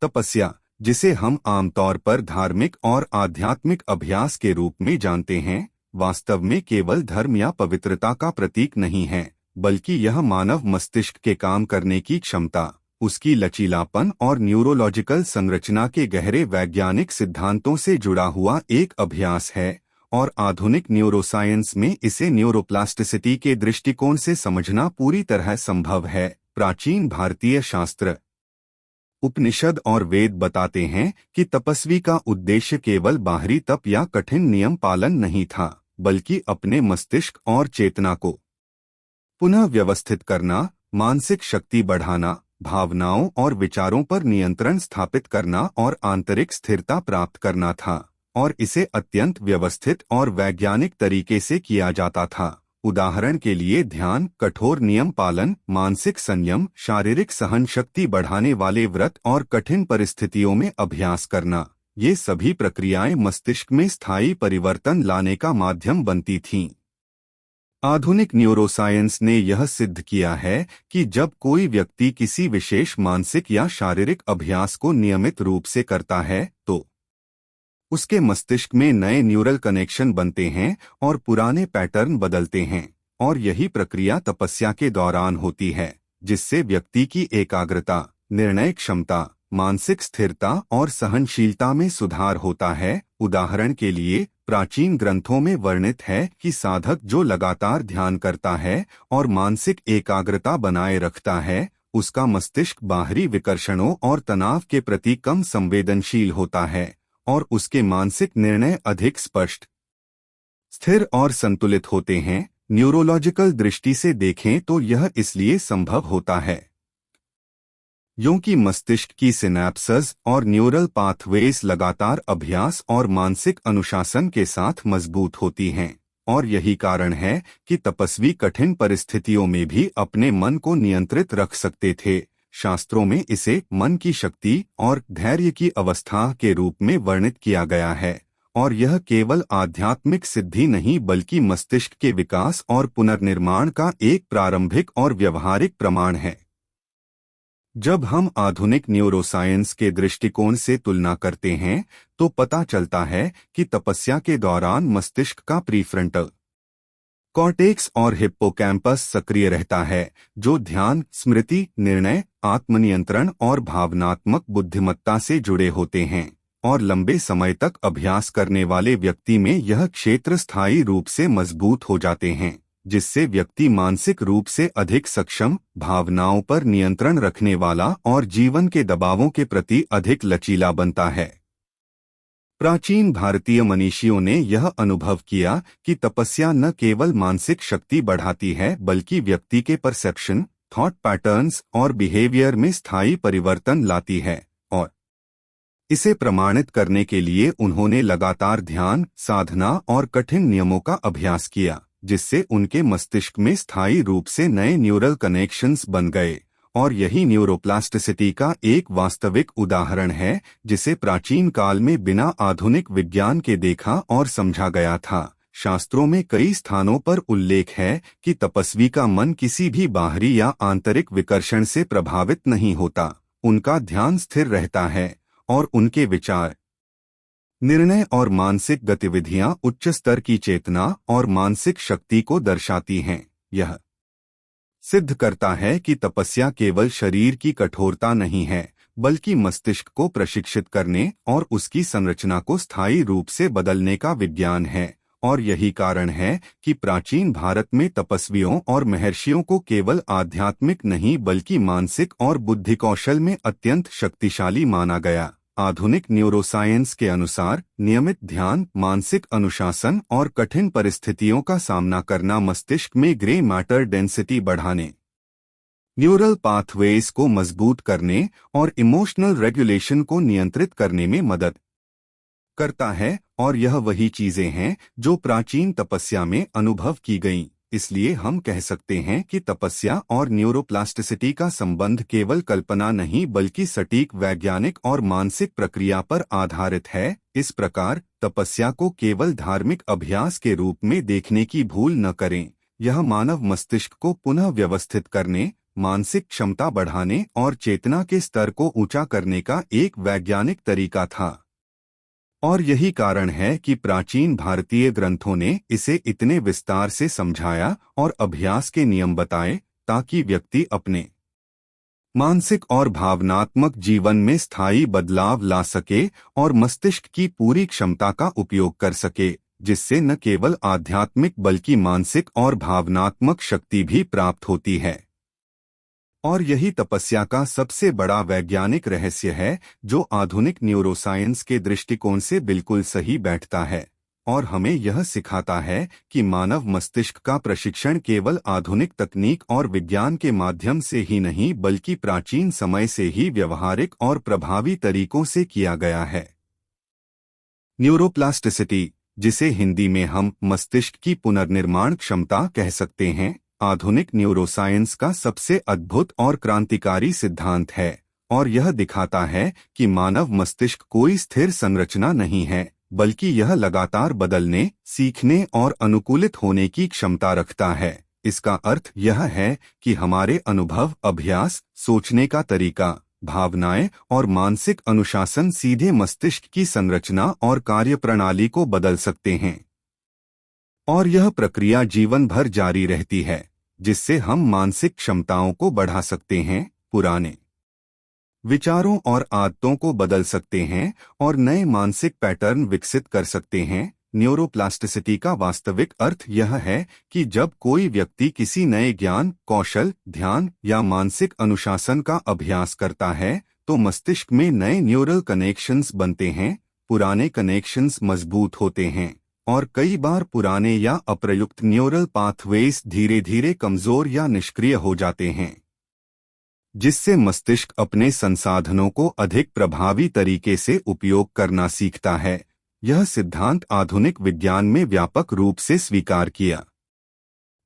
तपस्या, जिसे हम आमतौर पर धार्मिक और आध्यात्मिक अभ्यास के रूप में जानते हैं, वास्तव में केवल धर्म या पवित्रता का प्रतीक नहीं है, बल्कि यह मानव मस्तिष्क के काम करने की क्षमता, उसकी लचीलापन और न्यूरोलॉजिकल संरचना के गहरे वैज्ञानिक सिद्धांतों से जुड़ा हुआ एक अभ्यास है। और आधुनिक न्यूरोसाइंस में इसे न्यूरोप्लास्टिसिटी के दृष्टिकोण से समझना पूरी तरह संभव है। प्राचीन भारतीय शास्त्र, उपनिषद और वेद बताते हैं कि तपस्वी का उद्देश्य केवल बाहरी तप या कठिन नियम पालन नहीं था, बल्कि अपने मस्तिष्क और चेतना को पुनः व्यवस्थित करना, मानसिक शक्ति बढ़ाना, भावनाओं और विचारों पर नियंत्रण स्थापित करना और आंतरिक स्थिरता प्राप्त करना था। और इसे अत्यंत व्यवस्थित और वैज्ञानिक तरीके से किया जाता था। उदाहरण के लिए ध्यान, कठोर नियम पालन, मानसिक संयम, शारीरिक सहन शक्ति बढ़ाने वाले व्रत और कठिन परिस्थितियों में अभ्यास करना, ये सभी प्रक्रियाएं मस्तिष्क में स्थायी परिवर्तन लाने का माध्यम बनती थीं। आधुनिक न्यूरोसाइंस ने यह सिद्ध किया है कि जब कोई व्यक्ति किसी विशेष मानसिक या शारीरिक अभ्यास को नियमित रूप से करता है तो उसके मस्तिष्क में नए न्यूरल कनेक्शन बनते हैं और पुराने पैटर्न बदलते हैं। और यही प्रक्रिया तपस्या के दौरान होती है, जिससे व्यक्ति की एकाग्रता, निर्णय क्षमता, मानसिक स्थिरता और सहनशीलता में सुधार होता है। उदाहरण के लिए, प्राचीन ग्रंथों में वर्णित है कि साधक जो लगातार ध्यान करता है और मानसिक एकाग्रता बनाए रखता है, उसका मस्तिष्क बाहरी विकर्षणों और तनाव के प्रति कम संवेदनशील होता है और उसके मानसिक निर्णय अधिक स्पष्ट, स्थिर और संतुलित होते हैं। न्यूरोलॉजिकल दृष्टि से देखें तो यह इसलिए संभव होता है क्योंकि मस्तिष्क की सिनैप्सेस और न्यूरल पाथवेज लगातार अभ्यास और मानसिक अनुशासन के साथ मजबूत होती हैं। और यही कारण है कि तपस्वी कठिन परिस्थितियों में भी अपने मन को नियंत्रित रख सकते थे। शास्त्रों में इसे मन की शक्ति और धैर्य की अवस्था के रूप में वर्णित किया गया है। और यह केवल आध्यात्मिक सिद्धि नहीं, बल्कि मस्तिष्क के विकास और पुनर्निर्माण का एक प्रारंभिक और व्यवहारिक प्रमाण है। जब हम आधुनिक न्यूरोसाइंस के दृष्टिकोण से तुलना करते हैं तो पता चलता है कि तपस्या के दौरान मस्तिष्क का प्रीफ्रंटल कॉर्टेक्स और हिप्पोकैम्पस सक्रिय रहता है, जो ध्यान, स्मृति, निर्णय, आत्मनियंत्रण और भावनात्मक बुद्धिमत्ता से जुड़े होते हैं। और लंबे समय तक अभ्यास करने वाले व्यक्ति में यह क्षेत्र स्थायी रूप से मजबूत हो जाते हैं, जिससे व्यक्ति मानसिक रूप से अधिक सक्षम, भावनाओं पर नियंत्रण रखने वाला और जीवन के दबावों के प्रति अधिक लचीला बनता है। प्राचीन भारतीय मनीषियों ने यह अनुभव किया कि तपस्या न केवल मानसिक शक्ति बढ़ाती है, बल्कि व्यक्ति के परसेप्शन, थॉट पैटर्न्स और बिहेवियर में स्थायी परिवर्तन लाती है। और इसे प्रमाणित करने के लिए उन्होंने लगातार ध्यान, साधना और कठिन नियमों का अभ्यास किया, जिससे उनके मस्तिष्क में स्थायी रूप से नए न्यूरल कनेक्शंस बन गए। और यही न्यूरोप्लास्टिसिटी का एक वास्तविक उदाहरण है, जिसे प्राचीन काल में बिना आधुनिक विज्ञान के देखा और समझा गया था। शास्त्रों में कई स्थानों पर उल्लेख है कि तपस्वी का मन किसी भी बाहरी या आंतरिक विकर्षण से प्रभावित नहीं होता, उनका ध्यान स्थिर रहता है और उनके विचार, निर्णय और मानसिक गतिविधियां उच्च स्तर की चेतना और मानसिक शक्ति को दर्शाती हैं। यह सिद्ध करता है कि तपस्या केवल शरीर की कठोरता नहीं है, बल्कि मस्तिष्क को प्रशिक्षित करने और उसकी संरचना को स्थायी रूप से बदलने का विज्ञान है। और यही कारण है कि प्राचीन भारत में तपस्वियों और महर्षियों को केवल आध्यात्मिक नहीं, बल्कि मानसिक और बुद्धि कौशल में अत्यंत शक्तिशाली माना गया। आधुनिक न्यूरोसाइंस के अनुसार नियमित ध्यान, मानसिक अनुशासन और कठिन परिस्थितियों का सामना करना मस्तिष्क में ग्रे मैटर डेंसिटी बढ़ाने, न्यूरल पाथवेज को मजबूत करने और इमोशनल रेगुलेशन को नियंत्रित करने में मदद करता है। और यह वही चीजें हैं जो प्राचीन तपस्या में अनुभव की गईं। इसलिए हम कह सकते हैं कि तपस्या और न्यूरोप्लास्टिसिटी का संबंध केवल कल्पना नहीं, बल्कि सटीक वैज्ञानिक और मानसिक प्रक्रिया पर आधारित है। इस प्रकार तपस्या को केवल धार्मिक अभ्यास के रूप में देखने की भूल न करें। यह मानव मस्तिष्क को पुनः व्यवस्थित करने, मानसिक क्षमता बढ़ाने और चेतना के स्तर को ऊंचा करने का एक वैज्ञानिक तरीका था। और यही कारण है कि प्राचीन भारतीय ग्रंथों ने इसे इतने विस्तार से समझाया और अभ्यास के नियम बताए, ताकि व्यक्ति अपने मानसिक और भावनात्मक जीवन में स्थायी बदलाव ला सके और मस्तिष्क की पूरी क्षमता का उपयोग कर सके, जिससे न केवल आध्यात्मिक बल्कि मानसिक और भावनात्मक शक्ति भी प्राप्त होती है। और यही तपस्या का सबसे बड़ा वैज्ञानिक रहस्य है, जो आधुनिक न्यूरोसाइंस के दृष्टिकोण से बिल्कुल सही बैठता है और हमें यह सिखाता है कि मानव मस्तिष्क का प्रशिक्षण केवल आधुनिक तकनीक और विज्ञान के माध्यम से ही नहीं बल्कि प्राचीन समय से ही व्यवहारिक और प्रभावी तरीकों से किया गया है। न्यूरोप्लास्टिसिटी, जिसे हिंदी में हम मस्तिष्क की पुनर्निर्माण क्षमता कह सकते हैं, आधुनिक न्यूरोसाइंस का सबसे अद्भुत और क्रांतिकारी सिद्धांत है और यह दिखाता है कि मानव मस्तिष्क कोई स्थिर संरचना नहीं है, बल्कि यह लगातार बदलने, सीखने और अनुकूलित होने की क्षमता रखता है। इसका अर्थ यह है कि हमारे अनुभव, अभ्यास, सोचने का तरीका, भावनाएं और मानसिक अनुशासन सीधे मस्तिष्क की संरचना और कार्यप्रणाली को बदल सकते हैं। और यह प्रक्रिया जीवन भर जारी रहती है, जिससे हम मानसिक क्षमताओं को बढ़ा सकते हैं, पुराने विचारों और आदतों को बदल सकते हैं और नए मानसिक पैटर्न विकसित कर सकते हैं। न्यूरोप्लास्टिसिटी का वास्तविक अर्थ यह है कि जब कोई व्यक्ति किसी नए ज्ञान, कौशल, ध्यान या मानसिक अनुशासन का अभ्यास करता है, तो मस्तिष्क में नए न्यूरल कनेक्शंस बनते हैं, पुराने कनेक्शंस मजबूत होते हैं और कई बार पुराने या अप्रयुक्त न्यूरल पाथवेज धीरे धीरे कमजोर या निष्क्रिय हो जाते हैं, जिससे मस्तिष्क अपने संसाधनों को अधिक प्रभावी तरीके से उपयोग करना सीखता है। यह सिद्धांत आधुनिक विज्ञान में व्यापक रूप से स्वीकार किया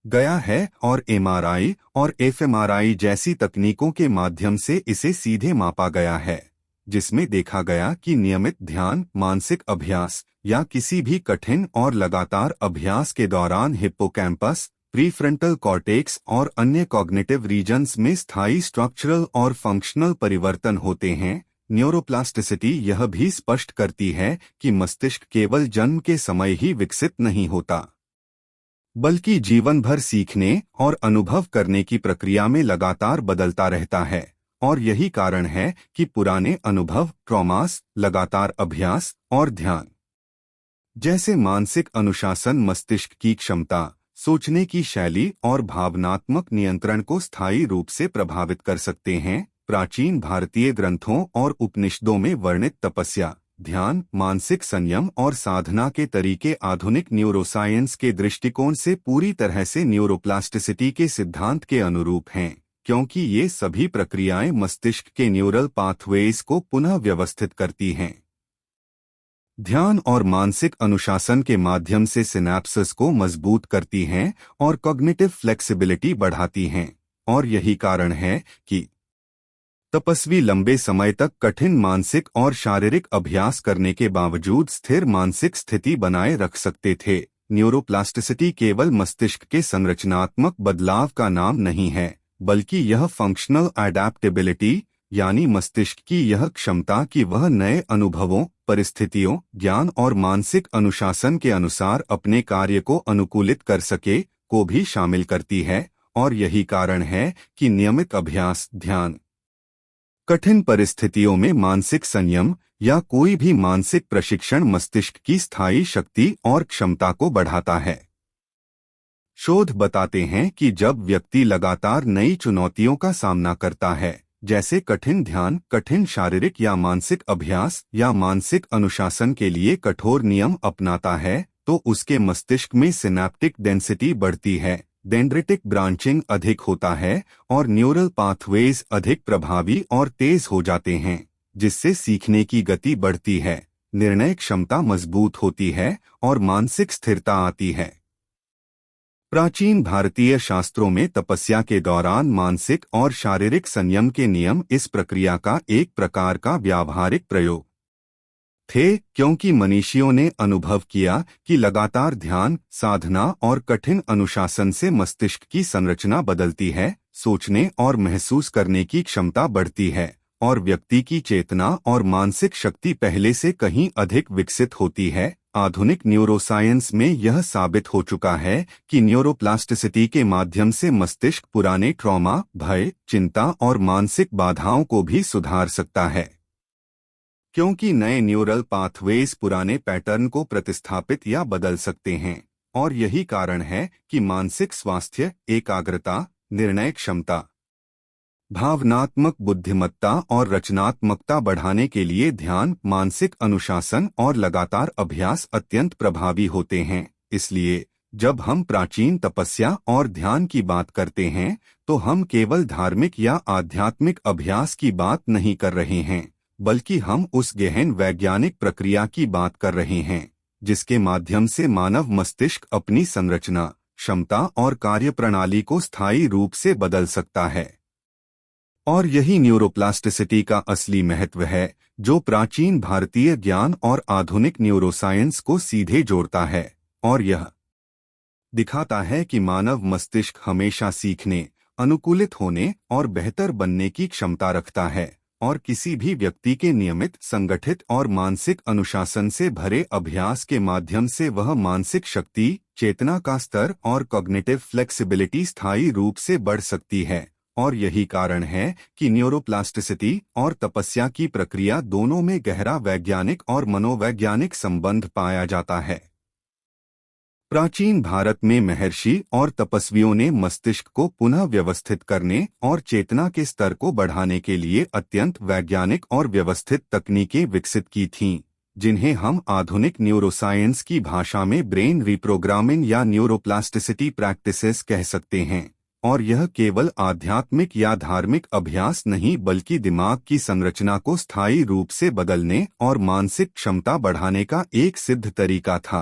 गया है और एमआरआई और एफएमआरआई जैसी तकनीकों के माध्यम से इसे सीधे मापा गया है, जिसमें देखा गया कि नियमित ध्यान, मानसिक अभ्यास या किसी भी कठिन और लगातार अभ्यास के दौरान हिप्पोकैम्पस, प्रीफ्रंटल कॉर्टेक्स और अन्य कॉग्निटिव रीजन्स में स्थायी स्ट्रक्चरल और फंक्शनल परिवर्तन होते हैं। न्यूरोप्लास्टिसिटी यह भी स्पष्ट करती है कि मस्तिष्क केवल जन्म के समय ही विकसित नहीं होता, बल्कि जीवन भर सीखने और अनुभव करने की प्रक्रिया में लगातार बदलता रहता है। और यही कारण है कि पुराने अनुभव, ट्रॉमास, लगातार अभ्यास और ध्यान जैसे मानसिक अनुशासन मस्तिष्क की क्षमता, सोचने की शैली और भावनात्मक नियंत्रण को स्थायी रूप से प्रभावित कर सकते हैं। प्राचीन भारतीय ग्रंथों और उपनिषदों में वर्णित तपस्या, ध्यान, मानसिक संयम और साधना के तरीके आधुनिक न्यूरोसाइंस के दृष्टिकोण से पूरी तरह से न्यूरोप्लास्टिसिटी के सिद्धांत के अनुरूप हैं, क्योंकि ये सभी प्रक्रियाएं मस्तिष्क के न्यूरल पाथवेज को पुनः व्यवस्थित करती हैं। ध्यान और मानसिक अनुशासन के माध्यम से सिनैप्सेस को मजबूत करती हैं और कॉग्निटिव फ्लेक्सिबिलिटी बढ़ाती हैं। और यही कारण है कि तपस्वी लंबे समय तक कठिन मानसिक और शारीरिक अभ्यास करने के बावजूद स्थिर मानसिक स्थिति बनाए रख सकते थे। न्यूरोप्लास्टिसिटी केवल मस्तिष्क के संरचनात्मक बदलाव का नाम नहीं है, बल्कि यह फंक्शनल एडेप्टेबिलिटी यानी मस्तिष्क की यह क्षमता कि वह नए अनुभवों, परिस्थितियों, ज्ञान और मानसिक अनुशासन के अनुसार अपने कार्य को अनुकूलित कर सके, को भी शामिल करती है। और यही कारण है कि नियमित अभ्यास, ध्यान, कठिन परिस्थितियों में मानसिक संयम या कोई भी मानसिक प्रशिक्षण मस्तिष्क की स्थायी शक्ति और क्षमता को बढ़ाता है। शोध बताते हैं कि जब व्यक्ति लगातार नई चुनौतियों का सामना करता है, जैसे कठिन ध्यान, कठिन शारीरिक या मानसिक अभ्यास या मानसिक अनुशासन के लिए कठोर नियम अपनाता है, तो उसके मस्तिष्क में सिनैप्टिक डेंसिटी बढ़ती है, डेंड्रिटिक ब्रांचिंग अधिक होता है और न्यूरल पाथवेज अधिक प्रभावी और तेज हो जाते हैं, जिससे सीखने की गति बढ़ती है, निर्णय क्षमता मजबूत होती है और मानसिक स्थिरता आती है। प्राचीन भारतीय शास्त्रों में तपस्या के दौरान मानसिक और शारीरिक संयम के नियम इस प्रक्रिया का एक प्रकार का व्यावहारिक प्रयोग थे, क्योंकि मनीषियों ने अनुभव किया कि लगातार ध्यान, साधना और कठिन अनुशासन से मस्तिष्क की संरचना बदलती है, सोचने और महसूस करने की क्षमता बढ़ती है और व्यक्ति की चेतना और मानसिक शक्ति पहले से कहीं अधिक विकसित होती है। आधुनिक न्यूरोसाइंस में यह साबित हो चुका है कि न्यूरोप्लास्टिसिटी के माध्यम से मस्तिष्क पुराने ट्रॉमा, भय, चिंता और मानसिक बाधाओं को भी सुधार सकता है, क्योंकि नए न्यूरल पाथवेज पुराने पैटर्न को प्रतिस्थापित या बदल सकते हैं। और यही कारण है कि मानसिक स्वास्थ्य, एकाग्रता, निर्णय क्षमता, भावनात्मक बुद्धिमत्ता और रचनात्मकता बढ़ाने के लिए ध्यान, मानसिक अनुशासन और लगातार अभ्यास अत्यंत प्रभावी होते हैं। इसलिए जब हम प्राचीन तपस्या और ध्यान की बात करते हैं तो हम केवल धार्मिक या आध्यात्मिक अभ्यास की बात नहीं कर रहे हैं, बल्कि हम उस गहन वैज्ञानिक प्रक्रिया की बात कर रहे हैं जिसके माध्यम से मानव मस्तिष्क अपनी संरचना, क्षमता और कार्यप्रणाली को स्थायी रूप से बदल सकता है। और यही न्यूरोप्लास्टिसिटी का असली महत्व है, जो प्राचीन भारतीय ज्ञान और आधुनिक न्यूरोसाइंस को सीधे जोड़ता है। और यह दिखाता है कि मानव मस्तिष्क हमेशा सीखने, अनुकूलित होने और बेहतर बनने की क्षमता रखता है, और किसी भी व्यक्ति के नियमित, संगठित और मानसिक अनुशासन से भरे अभ्यास के माध्यम से वह मानसिक शक्ति, चेतना का स्तर और कॉग्निटिव फ्लेक्सिबिलिटी स्थायी रूप से बढ़ सकती है। और यही कारण है कि न्यूरोप्लास्टिसिटी और तपस्या की प्रक्रिया दोनों में गहरा वैज्ञानिक और मनोवैज्ञानिक संबंध पाया जाता है। प्राचीन भारत में महर्षि और तपस्वियों ने मस्तिष्क को पुनः व्यवस्थित करने और चेतना के स्तर को बढ़ाने के लिए अत्यंत वैज्ञानिक और व्यवस्थित तकनीकें विकसित की थीं, जिन्हें हम आधुनिक न्यूरोसाइंस की भाषा में ब्रेन रिप्रोग्रामिंग या न्यूरोप्लास्टिसिटी प्रैक्टिसेस कह सकते हैं। और यह केवल आध्यात्मिक या धार्मिक अभ्यास नहीं, बल्कि दिमाग की संरचना को स्थायी रूप से बदलने और मानसिक क्षमता बढ़ाने का एक सिद्ध तरीका था।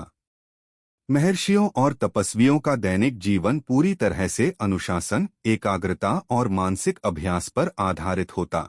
महर्षियों और तपस्वियों का दैनिक जीवन पूरी तरह से अनुशासन, एकाग्रता और मानसिक अभ्यास पर आधारित होता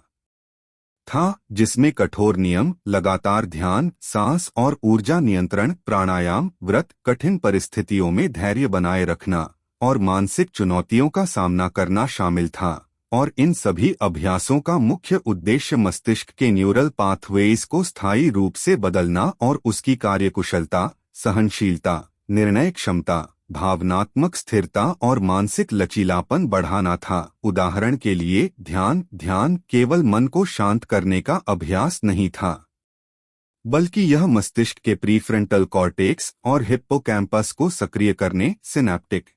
था, जिसमें कठोर नियम, लगातार ध्यान, सांस और ऊर्जा नियंत्रण, प्राणायाम, व्रत, कठिन परिस्थितियों में धैर्य बनाए रखना और मानसिक चुनौतियों का सामना करना शामिल था। और इन सभी अभ्यासों का मुख्य उद्देश्य मस्तिष्क के न्यूरल पाथवेज को स्थायी रूप से बदलना और उसकी कार्यकुशलता, सहनशीलता, निर्णय क्षमता, भावनात्मक स्थिरता और मानसिक लचीलापन बढ़ाना था। उदाहरण के लिए ध्यान केवल मन को शांत करने का अभ्यास नहीं था, बल्कि यह मस्तिष्क के प्रीफ्रंटल कॉर्टेक्स और हिप्पोकैम्पस को सक्रिय करने, सिनैप्टिक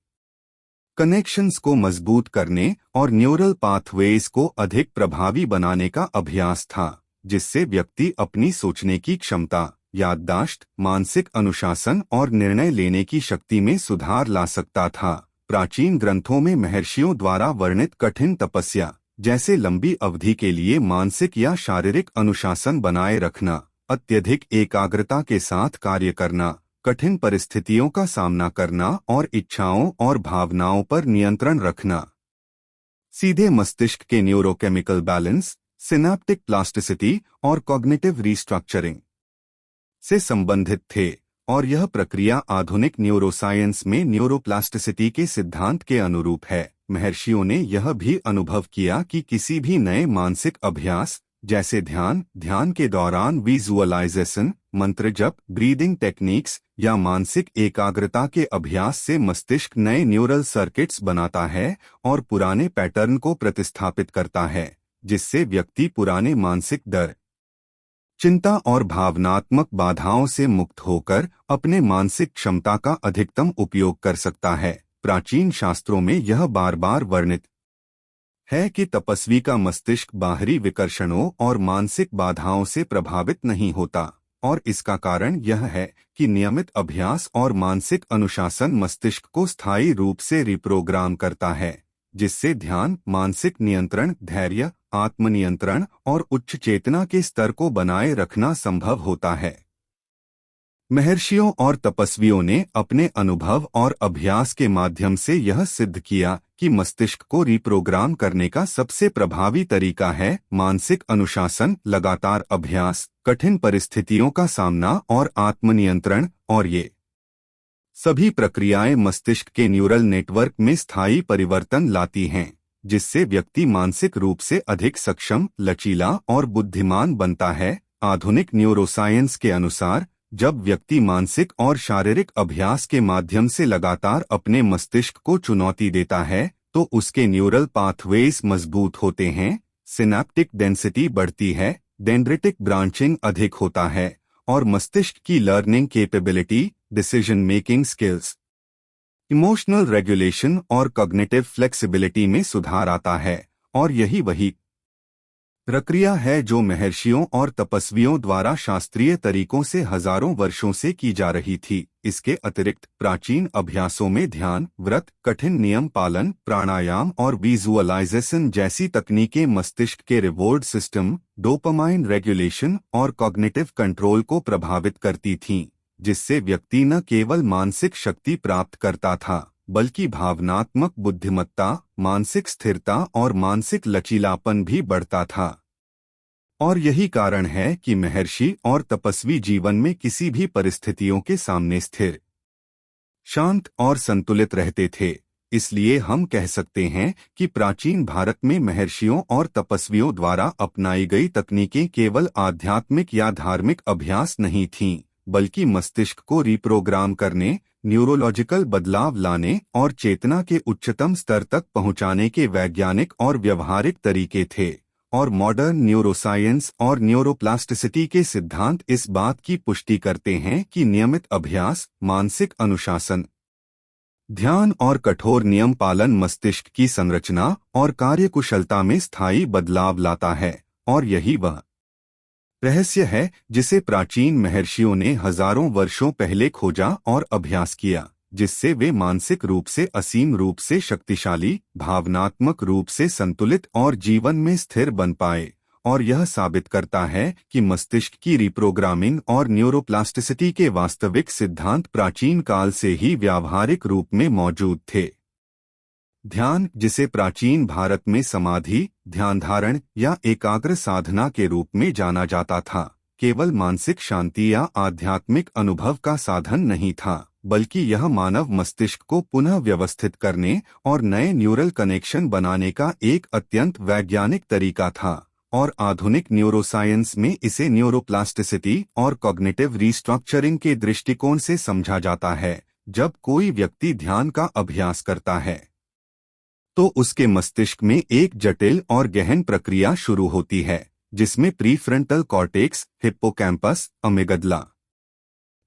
कनेक्शंस को मजबूत करने और न्यूरल पाथवेज को अधिक प्रभावी बनाने का अभ्यास था, जिससे व्यक्ति अपनी सोचने की क्षमता, याददाश्त, मानसिक अनुशासन और निर्णय लेने की शक्ति में सुधार ला सकता था। प्राचीन ग्रंथों में महर्षियों द्वारा वर्णित कठिन तपस्या, जैसे लंबी अवधि के लिए मानसिक या शारीरिक अनुशासन बनाए रखना, अत्यधिक एकाग्रता के साथ कार्य करना, कठिन परिस्थितियों का सामना करना और इच्छाओं और भावनाओं पर नियंत्रण रखना, सीधे मस्तिष्क के न्यूरोकेमिकल बैलेंस, सिनैप्टिक प्लास्टिसिटी और कॉग्निटिव रीस्ट्रक्चरिंग से संबंधित थे। और यह प्रक्रिया आधुनिक न्यूरोसाइंस में न्यूरोप्लास्टिसिटी के सिद्धांत के अनुरूप है। महर्षियों ने यह भी अनुभव किया कि किसी भी नए मानसिक अभ्यास, जैसे ध्यान के दौरान विजुअलाइजेशन, मंत्र जप, ब्रीदिंग टेक्निक्स या मानसिक एकाग्रता के अभ्यास से मस्तिष्क नए न्यूरल सर्किट्स बनाता है और पुराने पैटर्न को प्रतिस्थापित करता है, जिससे व्यक्ति पुराने मानसिक डर, चिंता और भावनात्मक बाधाओं से मुक्त होकर अपने मानसिक क्षमता का अधिकतम उपयोग कर सकता है। प्राचीन शास्त्रों में यह बार बार वर्णित है कि तपस्वी का मस्तिष्क बाहरी विकर्षणों और मानसिक बाधाओं से प्रभावित नहीं होता, और इसका कारण यह है कि नियमित अभ्यास और मानसिक अनुशासन मस्तिष्क को स्थायी रूप से रिप्रोग्राम करता है, जिससे ध्यान, मानसिक नियंत्रण, धैर्य, आत्मनियंत्रण और उच्च चेतना के स्तर को बनाए रखना संभव होता है। महर्षियों और तपस्वियों ने अपने अनुभव और अभ्यास के माध्यम से यह सिद्ध किया कि मस्तिष्क को रिप्रोग्राम करने का सबसे प्रभावी तरीका है मानसिक अनुशासन, लगातार अभ्यास, कठिन परिस्थितियों का सामना और आत्मनियंत्रण। और ये सभी प्रक्रियाएं मस्तिष्क के न्यूरल नेटवर्क में स्थायी परिवर्तन लाती हैं, जिससे व्यक्ति मानसिक रूप से अधिक सक्षम, लचीला और बुद्धिमान बनता है। आधुनिक न्यूरोसाइंस के अनुसार जब व्यक्ति मानसिक और शारीरिक अभ्यास के माध्यम से लगातार अपने मस्तिष्क को चुनौती देता है तो उसके न्यूरल पाथवेज मजबूत होते हैं, सिनैप्टिक डेंसिटी बढ़ती है, डेंड्रिटिक ब्रांचिंग अधिक होता है और मस्तिष्क की learning capability, decision making skills, emotional regulation और कॉग्निटिव फ्लेक्सिबिलिटी में सुधार आता है। और यही वही प्रक्रिया है जो महर्षियों और तपस्वियों द्वारा शास्त्रीय तरीकों से हजारों वर्षों से की जा रही थी। इसके अतिरिक्त प्राचीन अभ्यासों में ध्यान, व्रत, कठिन नियम पालन, प्राणायाम और विजुअलाइजेशन जैसी तकनीकें मस्तिष्क के रिवॉर्ड सिस्टम, डोपामाइन रेगुलेशन और कॉग्निटिव कंट्रोल को प्रभावित करती थीं, जिससे व्यक्ति न केवल मानसिक शक्ति प्राप्त करता था बल्कि भावनात्मक बुद्धिमत्ता, मानसिक स्थिरता और मानसिक लचीलापन भी बढ़ता था। और यही कारण है कि महर्षि और तपस्वी जीवन में किसी भी परिस्थितियों के सामने स्थिर, शांत और संतुलित रहते थे। इसलिए हम कह सकते हैं कि प्राचीन भारत में महर्षियों और तपस्वियों द्वारा अपनाई गई तकनीकें केवल आध्यात्मिक या धार्मिक अभ्यास नहीं थीं, बल्कि मस्तिष्क को रिप्रोग्राम करने, न्यूरोलॉजिकल बदलाव लाने और चेतना के उच्चतम स्तर तक पहुंचाने के वैज्ञानिक और व्यवहारिक तरीके थे। और मॉडर्न न्यूरोसाइंस और न्यूरोप्लास्टिसिटी के सिद्धांत इस बात की पुष्टि करते हैं कि नियमित अभ्यास, मानसिक अनुशासन, ध्यान और कठोर नियम पालन मस्तिष्क की संरचना और कार्यकुशलता में स्थायी बदलाव लाता है। और यही वह रहस्य है जिसे प्राचीन महर्षियों ने हजारों वर्षों पहले खोजा और अभ्यास किया, जिससे वे मानसिक रूप से असीम रूप से शक्तिशाली, भावनात्मक रूप से संतुलित और जीवन में स्थिर बन पाए। और यह साबित करता है कि मस्तिष्क की रिप्रोग्रामिंग और न्यूरोप्लास्टिसिटी के वास्तविक सिद्धांत प्राचीन काल से ही व्यावहारिक रूप में मौजूद थे। ध्यान, जिसे प्राचीन भारत में समाधि, ध्यानधारण या एकाग्र साधना के रूप में जाना जाता था, केवल मानसिक शांति या आध्यात्मिक अनुभव का साधन नहीं था, बल्कि यह मानव मस्तिष्क को पुनः व्यवस्थित करने और नए न्यूरल कनेक्शन बनाने का एक अत्यंत वैज्ञानिक तरीका था। और आधुनिक न्यूरोसाइंस में इसे न्यूरोप्लास्टिसिटी और कॉग्निटिव रिस्ट्रक्चरिंग के दृष्टिकोण से समझा जाता है। जब कोई व्यक्ति ध्यान का अभ्यास करता है तो उसके मस्तिष्क में एक जटिल और गहन प्रक्रिया शुरू होती है, जिसमें प्रीफ्रंटल कॉर्टेक्स, हिप्पोकैम्पस, अमिगडला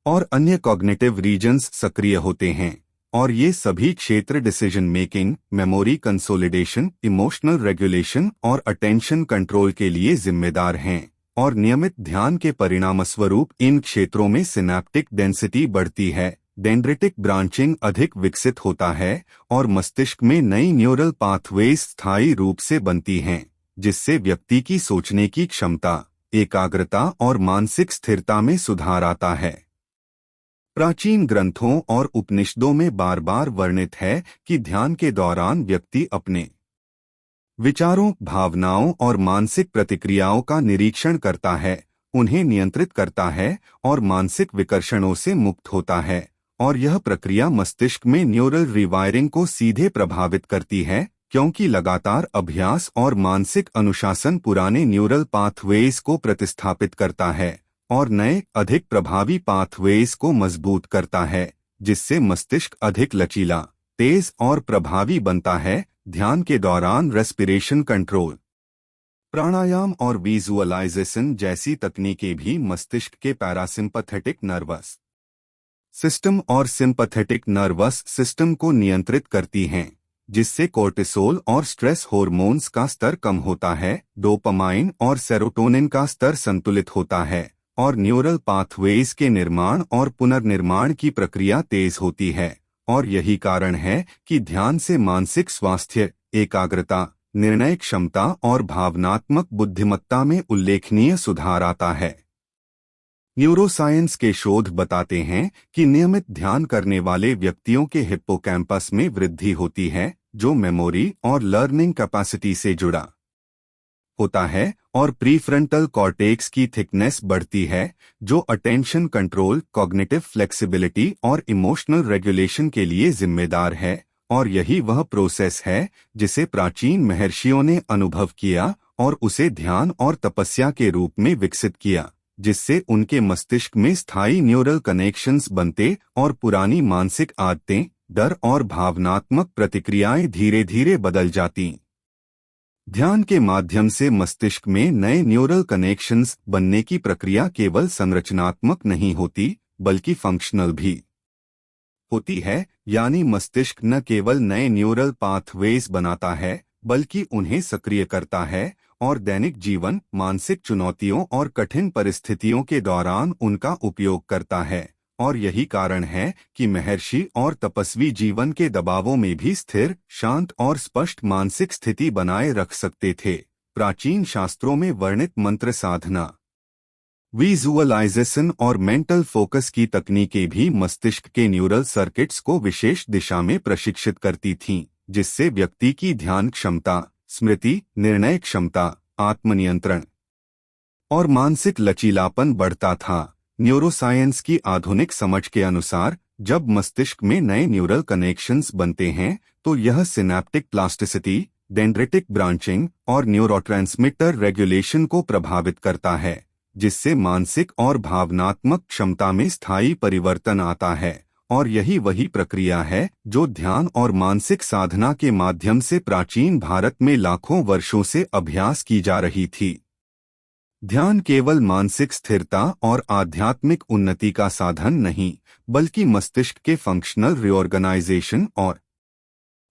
और अन्य कॉग्निटिव रीजन्स सक्रिय होते हैं। और ये सभी क्षेत्र decision making, memory consolidation, emotional regulation और अटेंशन कंट्रोल के लिए जिम्मेदार हैं। और नियमित ध्यान के परिणामस्वरूप इन क्षेत्रों में सिनैप्टिक डेंसिटी बढ़ती है, डेंड्रिटिक ब्रांचिंग अधिक विकसित होता है और मस्तिष्क में नई न्यूरल पाथवेज स्थायी रूप से बनती हैं, जिससे व्यक्ति की सोचने की क्षमता, एकाग्रता और मानसिक स्थिरता में सुधार आता है। प्राचीन ग्रंथों और उपनिषदों में बार बार वर्णित है कि ध्यान के दौरान व्यक्ति अपने विचारों, भावनाओं और मानसिक प्रतिक्रियाओं का निरीक्षण करता है, उन्हें नियंत्रित करता है और मानसिक विकर्षणों से मुक्त होता है। और यह प्रक्रिया मस्तिष्क में न्यूरल रिवायरिंग को सीधे प्रभावित करती है, क्योंकि लगातार अभ्यास और मानसिक अनुशासन पुराने न्यूरल पाथवेज को प्रतिस्थापित करता है और नए, अधिक प्रभावी पाथवेज को मजबूत करता है, जिससे मस्तिष्क अधिक लचीला, तेज और प्रभावी बनता है। ध्यान के दौरान रेस्पिरेशन कंट्रोल, प्राणायाम और विजुअलाइजेशन जैसी तकनीकें भी मस्तिष्क के पैरासिम्पैथेटिक नर्वस सिस्टम और सिंपैथेटिक नर्वस सिस्टम को नियंत्रित करती हैं, जिससे कोर्टिसोल और स्ट्रेस हार्मोन्स का स्तर कम होता है, डोपामाइन और सेरोटोनिन का स्तर संतुलित होता है और न्यूरल पाथवेज के निर्माण और पुनर्निर्माण की प्रक्रिया तेज होती है। और यही कारण है कि ध्यान से मानसिक स्वास्थ्य, एकाग्रता, निर्णय क्षमता और भावनात्मक बुद्धिमत्ता में उल्लेखनीय सुधार आता है। न्यूरोसाइंस के शोध बताते हैं कि नियमित ध्यान करने वाले व्यक्तियों के हिप्पोकैम्पस में वृद्धि होती है, जो मेमोरी और लर्निंग कैपेसिटी से जुड़ा होता है, और प्रीफ्रंटल कॉर्टेक्स की थिकनेस बढ़ती है, जो अटेंशन कंट्रोल, कॉग्निटिव फ्लेक्सिबिलिटी और इमोशनल रेगुलेशन के लिए जिम्मेदार है। और यही वह प्रोसेस है जिसे प्राचीन महर्षियों ने अनुभव किया और उसे ध्यान और तपस्या के रूप में विकसित किया, जिससे उनके मस्तिष्क में स्थायी न्यूरल कनेक्शंस बनते और पुरानी मानसिक आदतें, डर और भावनात्मक प्रतिक्रियाएं धीरे धीरे बदल जाती। ध्यान के माध्यम से मस्तिष्क में नए न्यूरल कनेक्शंस बनने की प्रक्रिया केवल संरचनात्मक नहीं होती बल्कि फंक्शनल भी होती है, यानी मस्तिष्क न केवल नए न्यूरल पाथवेज बनाता है बल्कि उन्हें सक्रिय करता है और दैनिक जीवन, मानसिक चुनौतियों और कठिन परिस्थितियों के दौरान उनका उपयोग करता है। और यही कारण है कि महर्षि और तपस्वी जीवन के दबावों में भी स्थिर, शांत और स्पष्ट मानसिक स्थिति बनाए रख सकते थे। प्राचीन शास्त्रों में वर्णित मंत्र साधना, विजुअलाइजेशन और मेंटल फोकस की तकनीकें भी मस्तिष्क के न्यूरल सर्किट्स को विशेष दिशा में प्रशिक्षित करती थीं, जिससे व्यक्ति की ध्यान क्षमता, स्मृति, निर्णय क्षमता, आत्मनियंत्रण और मानसिक लचीलापन बढ़ता था। न्यूरोसाइंस की आधुनिक समझ के अनुसार जब मस्तिष्क में नए न्यूरल कनेक्शंस बनते हैं तो यह सिनैप्टिक प्लास्टिसिटी, डेंड्रिटिक ब्रांचिंग और न्यूरोट्रांसमीटर रेगुलेशन को प्रभावित करता है, जिससे मानसिक और भावनात्मक क्षमता में स्थायी परिवर्तन आता है। और यही वही प्रक्रिया है जो ध्यान और मानसिक साधना के माध्यम से प्राचीन भारत में लाखों वर्षों से अभ्यास की जा रही थी। ध्यान केवल मानसिक स्थिरता और आध्यात्मिक उन्नति का साधन नहीं, बल्कि मस्तिष्क के फंक्शनल रिऑर्गेनाइजेशन और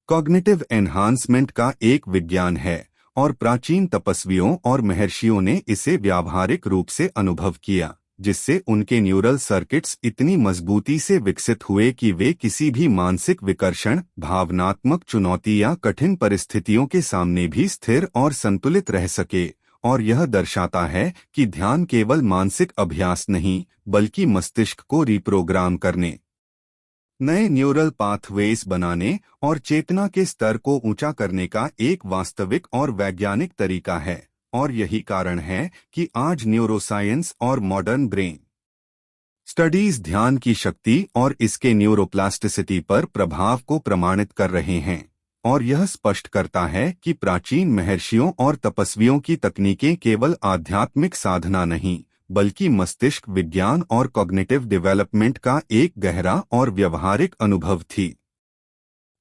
कॉग्निटिव एनहांसमेंट का एक विज्ञान है। और प्राचीन तपस्वियों और महर्षियों ने इसे व्यावहारिक रूप से अनुभव किया, जिससे उनके न्यूरल सर्किट्स इतनी मजबूती से विकसित हुए कि वे किसी भी मानसिक विकर्षण, भावनात्मक चुनौती या कठिन परिस्थितियों के सामने भी स्थिर और संतुलित रह सके। और यह दर्शाता है कि ध्यान केवल मानसिक अभ्यास नहीं, बल्कि मस्तिष्क को रिप्रोग्राम करने, नए न्यूरल पाथवेज बनाने और चेतना के स्तर को ऊंचा करने का एक वास्तविक और वैज्ञानिक तरीका है। और यही कारण है कि आज न्यूरोसाइंस और मॉडर्न ब्रेन स्टडीज ध्यान की शक्ति और इसके न्यूरोप्लास्टिसिटी पर प्रभाव को प्रमाणित कर रहे हैं। और यह स्पष्ट करता है कि प्राचीन महर्षियों और तपस्वियों की तकनीकें केवल आध्यात्मिक साधना नहीं, बल्कि मस्तिष्क विज्ञान और कॉग्निटिव डेवलपमेंट का एक गहरा और व्यवहारिक अनुभव थी।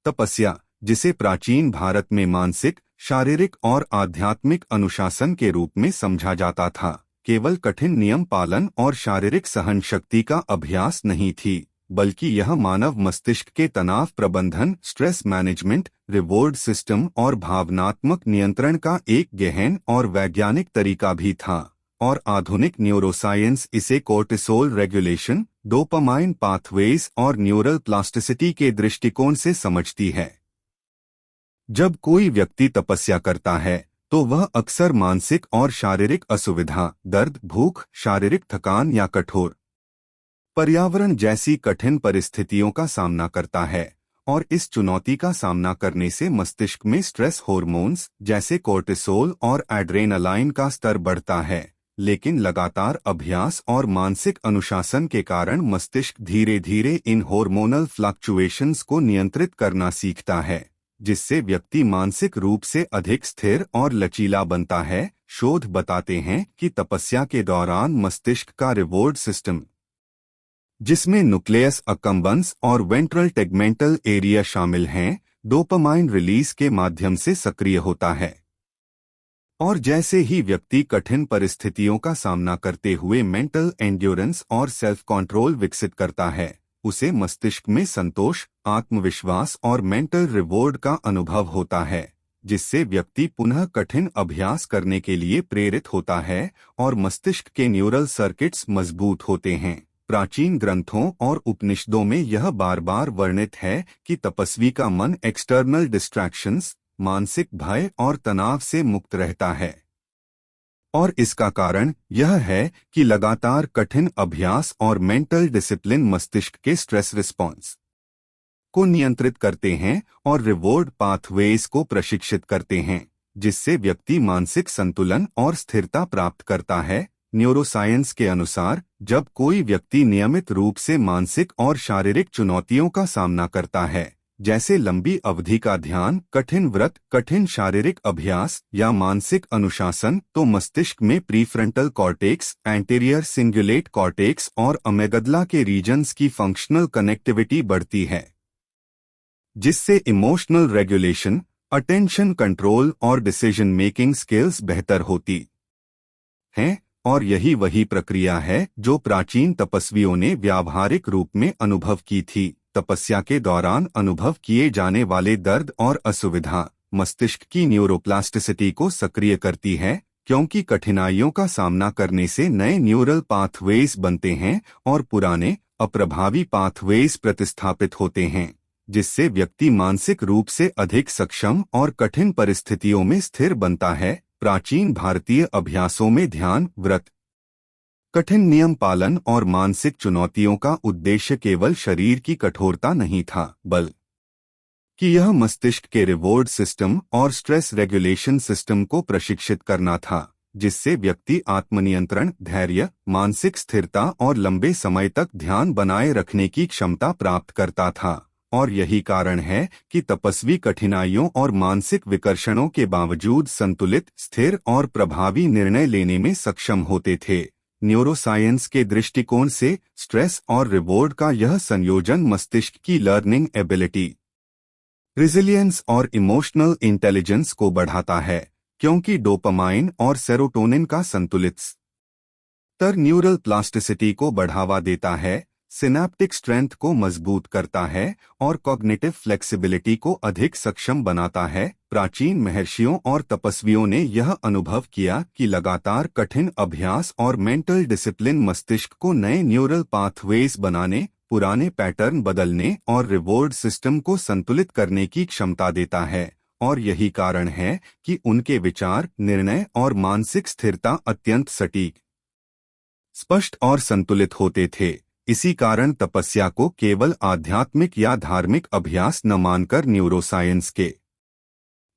तपस्या, जिसे प्राचीन भारत में मानसिक, शारीरिक और आध्यात्मिक अनुशासन के रूप में समझा जाता था, केवल कठिन नियम पालन और शारीरिक सहन शक्ति का अभ्यास नहीं थी, बल्कि यह मानव मस्तिष्क के तनाव प्रबंधन, स्ट्रेस मैनेजमेंट, रिवॉर्ड सिस्टम और भावनात्मक नियंत्रण का एक गहन और वैज्ञानिक तरीका भी था। और आधुनिक न्यूरोसाइंस इसे कोर्टिसोल रेगुलेशन, डोपामाइन पाथवेज और न्यूरल प्लास्टिसिटी के दृष्टिकोण से समझती है। जब कोई व्यक्ति तपस्या करता है तो वह अक्सर मानसिक और शारीरिक असुविधा, दर्द, भूख, शारीरिक थकान या कठोर पर्यावरण जैसी कठिन परिस्थितियों का सामना करता है। और इस चुनौती का सामना करने से मस्तिष्क में स्ट्रेस हार्मोन्स जैसे कोर्टिसोल और एड्रेनालाइन का स्तर बढ़ता है। लेकिन लगातार अभ्यास और मानसिक अनुशासन के कारण मस्तिष्क धीरे धीरे इन हार्मोनल फ्लक्चुएशंस को नियंत्रित करना सीखता है, जिससे व्यक्ति मानसिक रूप से अधिक स्थिर और लचीला बनता है। शोध बताते हैं कि तपस्या के दौरान मस्तिष्क का रिवॉर्ड सिस्टम, जिसमें न्यूक्लियस अकम्बन्स और वेंट्रल टेगमेंटल एरिया शामिल हैं, डोपामाइन रिलीज के माध्यम से सक्रिय होता है। और जैसे ही व्यक्ति कठिन परिस्थितियों का सामना करते हुए मेंटल एंड्योरेंस और सेल्फ कंट्रोल विकसित करता है, उसे मस्तिष्क में संतोष, आत्मविश्वास और मेंटल रिवॉर्ड का अनुभव होता है, जिससे व्यक्ति पुनः कठिन अभ्यास करने के लिए प्रेरित होता है और मस्तिष्क के न्यूरल सर्किट्स मजबूत होते हैं। प्राचीन ग्रंथों और उपनिषदों में यह बार बार वर्णित है कि तपस्वी का मन एक्सटर्नल डिस्ट्रैक्शंस, मानसिक भय और तनाव से मुक्त रहता है। और इसका कारण यह है कि लगातार कठिन अभ्यास और मेंटल डिसिप्लिन मस्तिष्क के स्ट्रेस रिस्पॉन्स को नियंत्रित करते हैं और रिवॉर्ड पाथवेज को प्रशिक्षित करते हैं, जिससे व्यक्ति मानसिक संतुलन और स्थिरता प्राप्त करता है। न्यूरोसाइंस के अनुसार जब कोई व्यक्ति नियमित रूप से मानसिक और शारीरिक चुनौतियों का सामना करता है, जैसे लंबी अवधि का ध्यान, कठिन व्रत, कठिन शारीरिक अभ्यास या मानसिक अनुशासन, तो मस्तिष्क में prefrontal cortex, anterior cingulate cortex और अमेगडला के रीजन्स की फंक्शनल कनेक्टिविटी बढ़ती है, जिससे इमोशनल रेगुलेशन, अटेंशन कंट्रोल और डिसीजन मेकिंग स्किल्स बेहतर होती हैं। और यही वही प्रक्रिया है जो प्राचीन तपस्वियों ने व्यावहारिक रूप में अनुभव की थी। तपस्या के दौरान अनुभव किए जाने वाले दर्द और असुविधा मस्तिष्क की न्यूरोप्लास्टिसिटी को सक्रिय करती है, क्योंकि कठिनाइयों का सामना करने से नए न्यूरल पाथवेज बनते हैं और पुराने अप्रभावी पाथवेज प्रतिस्थापित होते हैं, जिससे व्यक्ति मानसिक रूप से अधिक सक्षम और कठिन परिस्थितियों में स्थिर बनता है। प्राचीन भारतीय अभ्यासों में ध्यान, व्रत, कठिन नियम पालन और मानसिक चुनौतियों का उद्देश्य केवल शरीर की कठोरता नहीं था, बल्कि यह मस्तिष्क के रिवॉर्ड सिस्टम और स्ट्रेस रेगुलेशन सिस्टम को प्रशिक्षित करना था, जिससे व्यक्ति आत्मनियंत्रण, धैर्य, मानसिक स्थिरता और लंबे समय तक ध्यान बनाए रखने की क्षमता प्राप्त करता था। और यही कारण है कि तपस्वी कठिनाइयों और मानसिक विकर्षणों के बावजूद संतुलित, स्थिर और प्रभावी निर्णय लेने में सक्षम होते थे। न्यूरोसाइंस के दृष्टिकोण से स्ट्रेस और रिवॉर्ड का यह संयोजन मस्तिष्क की लर्निंग एबिलिटी, रेजिलियंस और इमोशनल इंटेलिजेंस को बढ़ाता है, क्योंकि डोपामाइन और सेरोटोनिन का संतुलित स्तर न्यूरल प्लास्टिसिटी को बढ़ावा देता है, सिनेप्टिक स्ट्रेंथ को मजबूत करता है और कॉग्निटिव फ्लेक्सिबिलिटी को अधिक सक्षम बनाता है। प्राचीन महर्षियों और तपस्वियों ने यह अनुभव किया कि लगातार कठिन अभ्यास और मेंटल डिसिप्लिन मस्तिष्क को नए न्यूरल पाथवेज बनाने, पुराने पैटर्न बदलने और रिवॉर्ड सिस्टम को संतुलित करने की क्षमता देता है। और यही कारण है कि उनके विचार, निर्णय और मानसिक स्थिरता अत्यंत सटीक, स्पष्ट और संतुलित होते थे। इसी कारण तपस्या को केवल आध्यात्मिक या धार्मिक अभ्यास न मानकर न्यूरोसाइंस के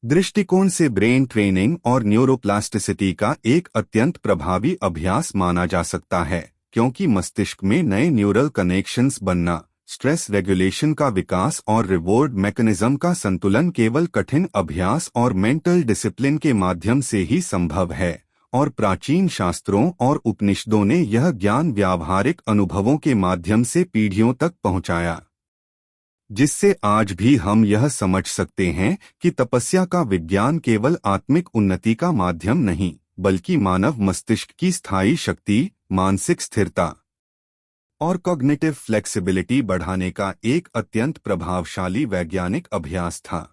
दृष्टिकोण से ब्रेन ट्रेनिंग और न्यूरोप्लास्टिसिटी का एक अत्यंत प्रभावी अभ्यास माना जा सकता है, क्योंकि मस्तिष्क में नए न्यूरल कनेक्शंस बनना, स्ट्रेस रेगुलेशन का विकास और रिवॉर्ड मैकेनिज्म का संतुलन केवल कठिन अभ्यास और मेंटल डिसिप्लिन के माध्यम से ही संभव है। और प्राचीन शास्त्रों और उपनिषदों ने यह ज्ञान व्यावहारिक अनुभवों के माध्यम से पीढ़ियों तक पहुंचाया, जिससे आज भी हम यह समझ सकते हैं कि तपस्या का विज्ञान केवल आत्मिक उन्नति का माध्यम नहीं, बल्कि मानव मस्तिष्क की स्थायी शक्ति, मानसिक स्थिरता और कॉग्निटिव फ्लेक्सिबिलिटी बढ़ाने का एक अत्यंत प्रभावशाली वैज्ञानिक अभ्यास था।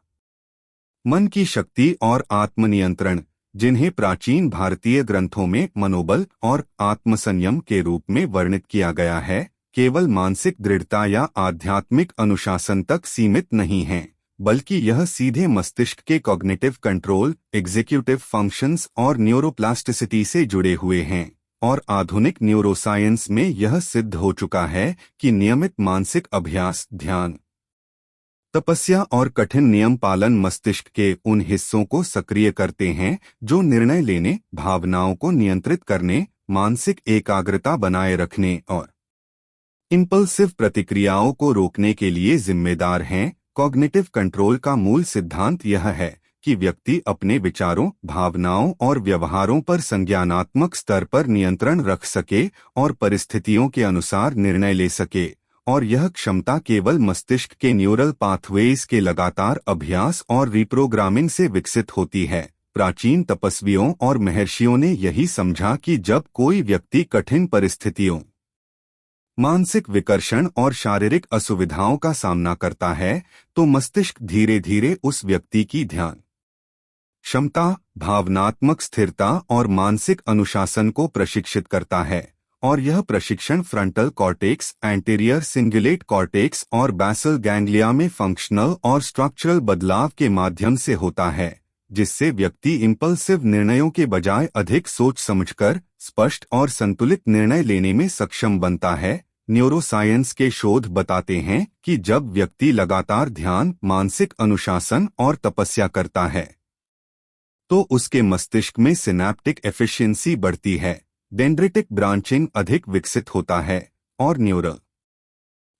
मन की शक्ति और आत्मनियंत्रण, जिन्हें प्राचीन भारतीय ग्रंथों में मनोबल और आत्मसंयम के रूप में वर्णित किया गया है, केवल मानसिक दृढ़ता या आध्यात्मिक अनुशासन तक सीमित नहीं है, बल्कि यह सीधे मस्तिष्क के कॉग्निटिव कंट्रोल, एग्जीक्यूटिव फंक्शंस और न्यूरोप्लास्टिसिटी से जुड़े हुए हैं। और आधुनिक न्यूरोसाइंस में यह सिद्ध हो चुका है कि नियमित मानसिक अभ्यास, ध्यान, तपस्या और कठिन नियम पालन मस्तिष्क के उन हिस्सों को सक्रिय करते हैं जो निर्णय लेने, भावनाओं को नियंत्रित करने, मानसिक एकाग्रता बनाए रखने और इंपल्सिव प्रतिक्रियाओं को रोकने के लिए जिम्मेदार हैं। कॉग्निटिव कंट्रोल का मूल सिद्धांत यह है कि व्यक्ति अपने विचारों, भावनाओं और व्यवहारों पर संज्ञानात्मक स्तर पर नियंत्रण रख सके और परिस्थितियों के अनुसार निर्णय ले सके। और यह क्षमता केवल मस्तिष्क के न्यूरल पाथवेज के लगातार अभ्यास और रिप्रोग्रामिंग से विकसित होती है। प्राचीन तपस्वियों और महर्षियों ने यही समझा कि जब कोई व्यक्ति कठिन परिस्थितियों, मानसिक विकर्षण और शारीरिक असुविधाओं का सामना करता है, तो मस्तिष्क धीरे धीरे उस व्यक्ति की ध्यान क्षमता, भावनात्मक स्थिरता और मानसिक अनुशासन को प्रशिक्षित करता है। और यह प्रशिक्षण frontal cortex, anterior cingulate cortex और बेसल गैंग्लिया में फंक्शनल और स्ट्रक्चरल बदलाव के माध्यम से होता है, जिससे व्यक्ति इंपल्सिव निर्णयों के बजाय अधिक सोच समझकर स्पष्ट और संतुलित निर्णय लेने में सक्षम बनता है। न्यूरोसाइंस के शोध बताते हैं कि जब व्यक्ति लगातार ध्यान, मानसिक अनुशासन और तपस्या करता है, तो उसके मस्तिष्क में सिनेप्टिक एफिशिएंसी बढ़ती है, डेंड्रिटिक ब्रांचिंग अधिक विकसित होता है और न्यूरल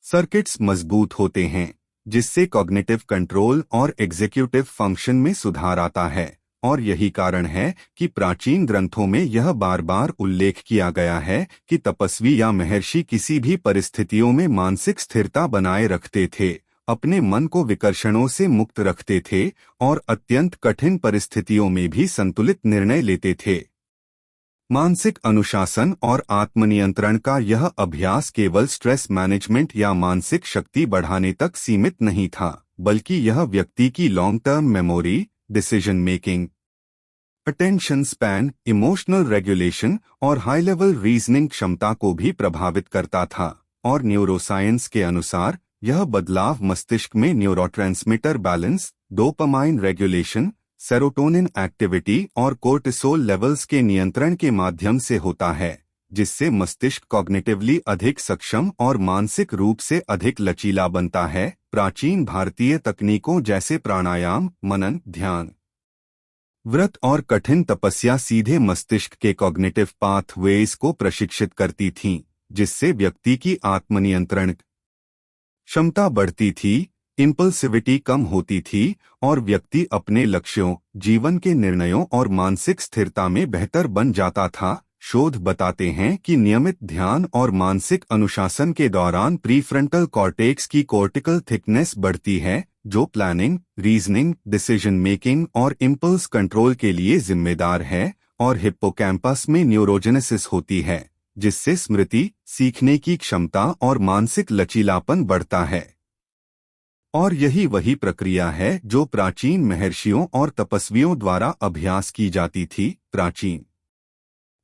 सर्किट्स मजबूत होते हैं, जिससे कॉग्निटिव कंट्रोल और एग्जीक्यूटिव फंक्शन में सुधार आता है। और यही कारण है कि प्राचीन ग्रंथों में यह बार बार उल्लेख किया गया है कि तपस्वी या महर्षि किसी भी परिस्थितियों में मानसिक स्थिरता बनाए रखते थे, अपने मन को विकर्षणों से मुक्त रखते थे और अत्यंत कठिन परिस्थितियों में भी संतुलित निर्णय लेते थे। मानसिक अनुशासन और आत्मनियंत्रण का यह अभ्यास केवल स्ट्रेस मैनेजमेंट या मानसिक शक्ति बढ़ाने तक सीमित नहीं था, बल्कि यह व्यक्ति की long term memory, decision making, attention span, emotional regulation और हाई लेवल रीजनिंग क्षमता को भी प्रभावित करता था। और न्यूरोसाइंस के अनुसार यह बदलाव मस्तिष्क में neurotransmitter balance, dopamine regulation, serotonin activity और कोर्टिसोल लेवल्स के नियंत्रण के माध्यम से होता है, जिससे मस्तिष्क कॉग्निटिवली अधिक सक्षम और मानसिक रूप से अधिक लचीला बनता है। प्राचीन भारतीय तकनीकों जैसे प्राणायाम, मनन, ध्यान, व्रत और कठिन तपस्या सीधे मस्तिष्क के कॉग्निटिव पाथवेज को प्रशिक्षित करती थीं, जिससे व्यक्ति की आत्मनियंत्रण क्षमता बढ़ती थी, इम्पल्सिविटी कम होती थी और व्यक्ति अपने लक्ष्यों, जीवन के निर्णयों और मानसिक स्थिरता में बेहतर बन जाता था। शोध बताते हैं कि नियमित ध्यान और मानसिक अनुशासन के दौरान प्रीफ्रंटल कॉर्टेक्स की कॉर्टिकल थिकनेस बढ़ती है, जो प्लानिंग, रीजनिंग, डिसीजन मेकिंग और इम्पल्स कंट्रोल के लिए जिम्मेदार है, और हिप्पोकैम्पस में न्यूरोजेनेसिस होती है, जिससे स्मृति, सीखने की क्षमता और मानसिक लचीलापन बढ़ता है। और यही वही प्रक्रिया है जो प्राचीन महर्षियों और तपस्वियों द्वारा अभ्यास की जाती थी। प्राचीन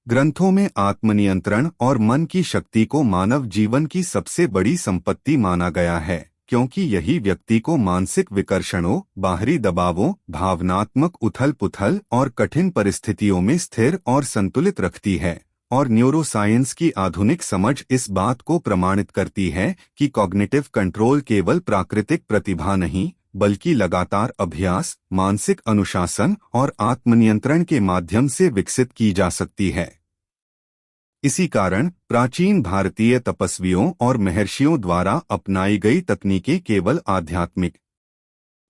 ग्रंथों में आत्मनियंत्रण और मन की शक्ति को मानव जीवन की सबसे बड़ी संपत्ति माना गया है, क्योंकि यही व्यक्ति को मानसिक विकर्षणों, बाहरी दबावों, भावनात्मक उथल-पुथल और कठिन परिस्थितियों में स्थिर और संतुलित रखती है। और न्यूरोसाइंस की आधुनिक समझ इस बात को प्रमाणित करती है कि कॉग्निटिव कंट्रोल केवल प्राकृतिक प्रतिभा नहीं, बल्कि लगातार अभ्यास, मानसिक अनुशासन और आत्मनियंत्रण के माध्यम से विकसित की जा सकती है। इसी कारण प्राचीन भारतीय तपस्वियों और महर्षियों द्वारा अपनाई गई तकनीकें केवल आध्यात्मिक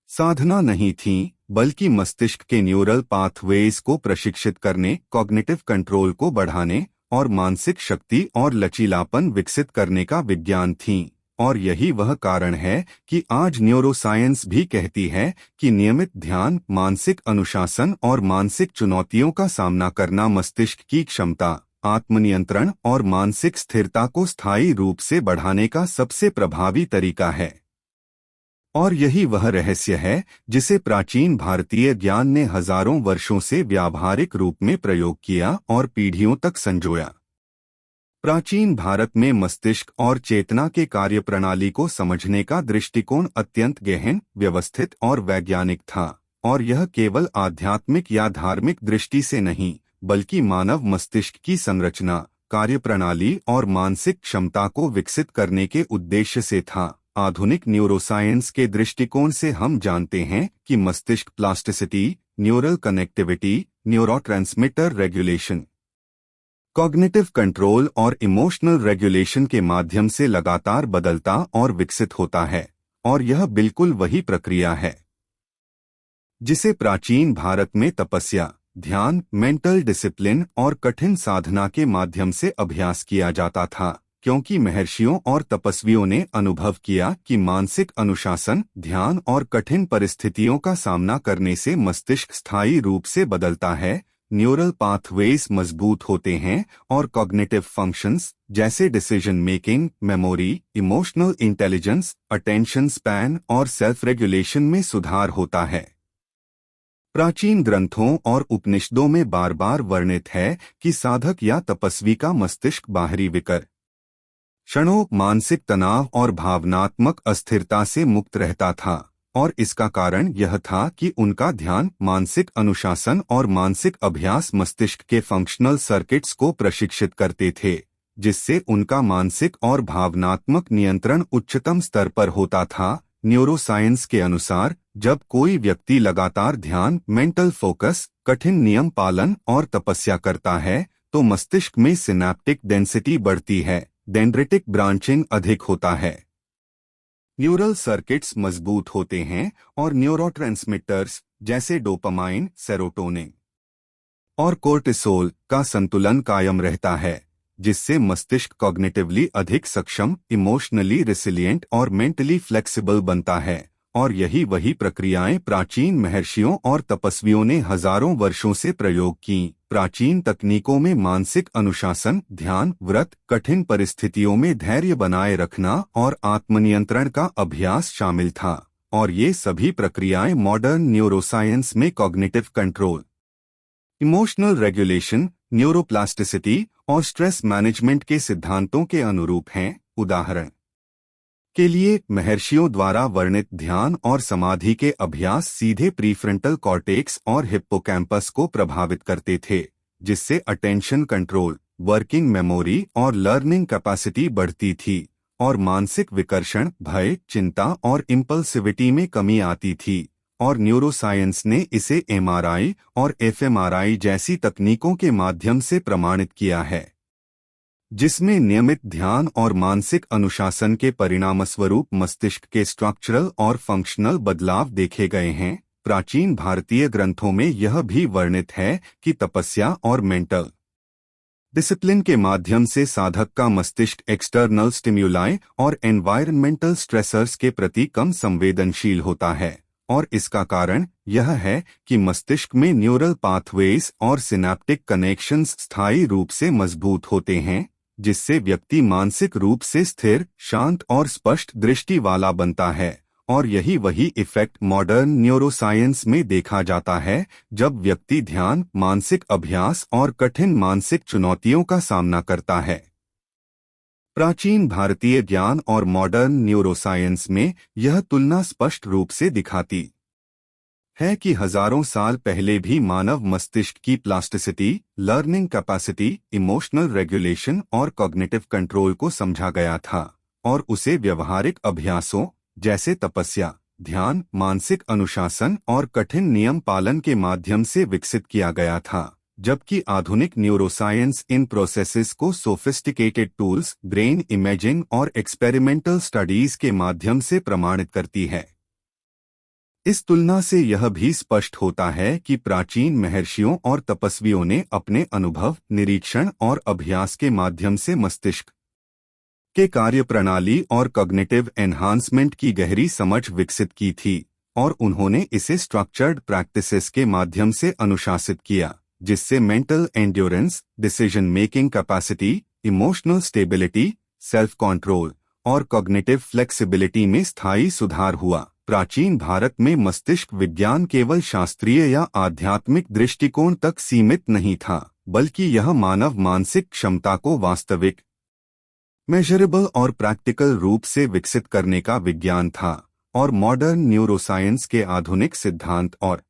साधना नहीं थीं, बल्कि मस्तिष्क के न्यूरल पाथवेज को प्रशिक्षित करने, कॉग्निटिव कंट्रोल को बढ़ाने और मानसिक शक्ति और लचीलापन विकसित करने का विज्ञान थीं। और यही वह कारण है कि आज न्यूरोसाइंस भी कहती है कि नियमित ध्यान, मानसिक अनुशासन और मानसिक चुनौतियों का सामना करना मस्तिष्क की क्षमता, आत्मनियंत्रण और मानसिक स्थिरता को स्थायी रूप से बढ़ाने का सबसे प्रभावी तरीका है। और यही वह रहस्य है जिसे प्राचीन भारतीय ज्ञान ने हजारों वर्षों से व्यावहारिक रूप में प्रयोग किया और पीढ़ियों तक संजोया। प्राचीन भारत में मस्तिष्क और चेतना के कार्यप्रणाली को समझने का दृष्टिकोण अत्यंत गहन, व्यवस्थित और वैज्ञानिक था, और यह केवल आध्यात्मिक या धार्मिक दृष्टि से नहीं, बल्कि मानव मस्तिष्क की संरचना, कार्यप्रणाली और मानसिक क्षमता को विकसित करने के उद्देश्य से था। आधुनिक न्यूरोसाइंस के दृष्टिकोण से हम जानते हैं कि मस्तिष्क plasticity, neural connectivity, neurotransmitter regulation, cognitive control और इमोशनल रेगुलेशन के माध्यम से लगातार बदलता और विकसित होता है। और यह बिल्कुल वही प्रक्रिया है जिसे प्राचीन भारत में तपस्या, ध्यान, मेंटल डिसिप्लिन और कठिन साधना के माध्यम से अभ्यास किया जाता था, क्योंकि महर्षियों और तपस्वियों ने अनुभव किया कि मानसिक अनुशासन, ध्यान और कठिन परिस्थितियों का सामना करने से मस्तिष्क स्थायी रूप से बदलता है, न्यूरल पाथवेज मजबूत होते हैं और कॉग्निटिव फंक्शंस जैसे decision making, memory, emotional intelligence, attention span और सेल्फ रेगुलेशन में सुधार होता है। प्राचीन ग्रंथों और उपनिषदों में बार बार वर्णित है कि साधक या तपस्वी का मस्तिष्क बाहरी विकर्षणों, मानसिक तनाव और भावनात्मक अस्थिरता से मुक्त रहता था, और इसका कारण यह था कि उनका ध्यान, मानसिक अनुशासन और मानसिक अभ्यास मस्तिष्क के फंक्शनल सर्किट्स को प्रशिक्षित करते थे, जिससे उनका मानसिक और भावनात्मक नियंत्रण उच्चतम स्तर पर होता था। न्यूरोसाइंस के अनुसार जब कोई व्यक्ति लगातार ध्यान, मेंटल फोकस, कठिन नियम पालन और तपस्या करता है, तो मस्तिष्क में सिनैप्टिक डेंसिटी बढ़ती है, डेंड्रिटिक ब्रांचिंग अधिक होता है, न्यूरल सर्किट्स मजबूत होते हैं और न्यूरोट्रांसमिटर्स जैसे डोपामाइन, सेरोटोनिन और कोर्टिसोल का संतुलन कायम रहता है, जिससे मस्तिष्क कॉग्निटिवली अधिक सक्षम, इमोशनली रिसिलिएंट और मेंटली फ्लेक्सिबल बनता है। और यही वही प्रक्रियाएं प्राचीन महर्षियों और तपस्वियों ने हजारों वर्षों से प्रयोग की। प्राचीन तकनीकों में मानसिक अनुशासन, ध्यान, व्रत, कठिन परिस्थितियों में धैर्य बनाए रखना और आत्मनियंत्रण का अभ्यास शामिल था। और ये सभी प्रक्रियाएं मॉडर्न न्यूरोसाइंस में cognitive control, emotional regulation, neuroplasticity और स्ट्रेस मैनेजमेंट के सिद्धांतों के अनुरूप हैं। उदाहरण के लिए महर्षियों द्वारा वर्णित ध्यान और समाधि के अभ्यास सीधे प्रीफ्रंटल कॉर्टेक्स और हिप्पोकैम्पस को प्रभावित करते थे, जिससे अटेंशन कंट्रोल, वर्किंग मेमोरी और लर्निंग कैपेसिटी बढ़ती थी और मानसिक विकर्षण, भय, चिंता और इम्पल्सिविटी में कमी आती थी। और न्यूरोसाइंस ने इसे एमआरआई और एफएमआरआई जैसी तकनीकों के माध्यम से प्रमाणित किया है, जिसमें नियमित ध्यान और मानसिक अनुशासन के परिणामस्वरूप मस्तिष्क के स्ट्रक्चरल और फंक्शनल बदलाव देखे गए हैं। प्राचीन भारतीय ग्रंथों में यह भी वर्णित है कि तपस्या और मेंटल डिसिप्लिन के माध्यम से साधक का मस्तिष्क एक्सटर्नल स्टिम्युलाई और एनवायरनमेंटल स्ट्रेसर्स के प्रति कम संवेदनशील होता है। और इसका कारण यह है कि मस्तिष्क में न्यूरल पाथवेज और सिनेप्टिक कनेक्शंस स्थायी रूप से मजबूत होते हैं, जिससे व्यक्ति मानसिक रूप से स्थिर, शांत और स्पष्ट दृष्टि वाला बनता है। और यही वही इफेक्ट मॉडर्न न्यूरोसाइंस में देखा जाता है, जब व्यक्ति ध्यान, मानसिक अभ्यास और कठिन मानसिक चुनौतियों का सामना करता है। प्राचीन भारतीय ज्ञान और मॉडर्न न्यूरोसाइंस में यह तुलना स्पष्ट रूप से दिखाती है कि हजारों साल पहले भी मानव मस्तिष्क की plasticity, learning capacity, emotional regulation और कॉग्निटिव कंट्रोल को समझा गया था और उसे व्यवहारिक अभ्यासों जैसे तपस्या, ध्यान, मानसिक अनुशासन और कठिन नियम पालन के माध्यम से विकसित किया गया था। जबकि आधुनिक न्यूरोसाइंस इन प्रोसेसेस को सोफिस्टिकेटेड टूल्स, ब्रेन इमेजिंग और एक्सपेरिमेंटल स्टडीज के माध्यम से प्रमाणित करती है। इस तुलना से यह भी स्पष्ट होता है कि प्राचीन महर्षियों और तपस्वियों ने अपने अनुभव, निरीक्षण और अभ्यास के माध्यम से मस्तिष्क के कार्यप्रणाली और कॉग्निटिव एनहांसमेंट की गहरी समझ विकसित की थी और उन्होंने इसे स्ट्रक्चर्ड प्रैक्टिसेस के माध्यम से अनुशासित किया, जिससे mental endurance, decision making capacity, emotional stability, self control और कॉग्निटिव फ्लेक्सिबिलिटी में स्थायी सुधार हुआ। प्राचीन भारत में मस्तिष्क विज्ञान केवल शास्त्रीय या आध्यात्मिक दृष्टिकोण तक सीमित नहीं था, बल्कि यह मानव मानसिक क्षमता को वास्तविक, मेजरेबल और प्रैक्टिकल रूप से विकसित करने का विज्ञान था। और मॉडर्न न्यूरोसाइंस के आधुनिक सिद्धांत और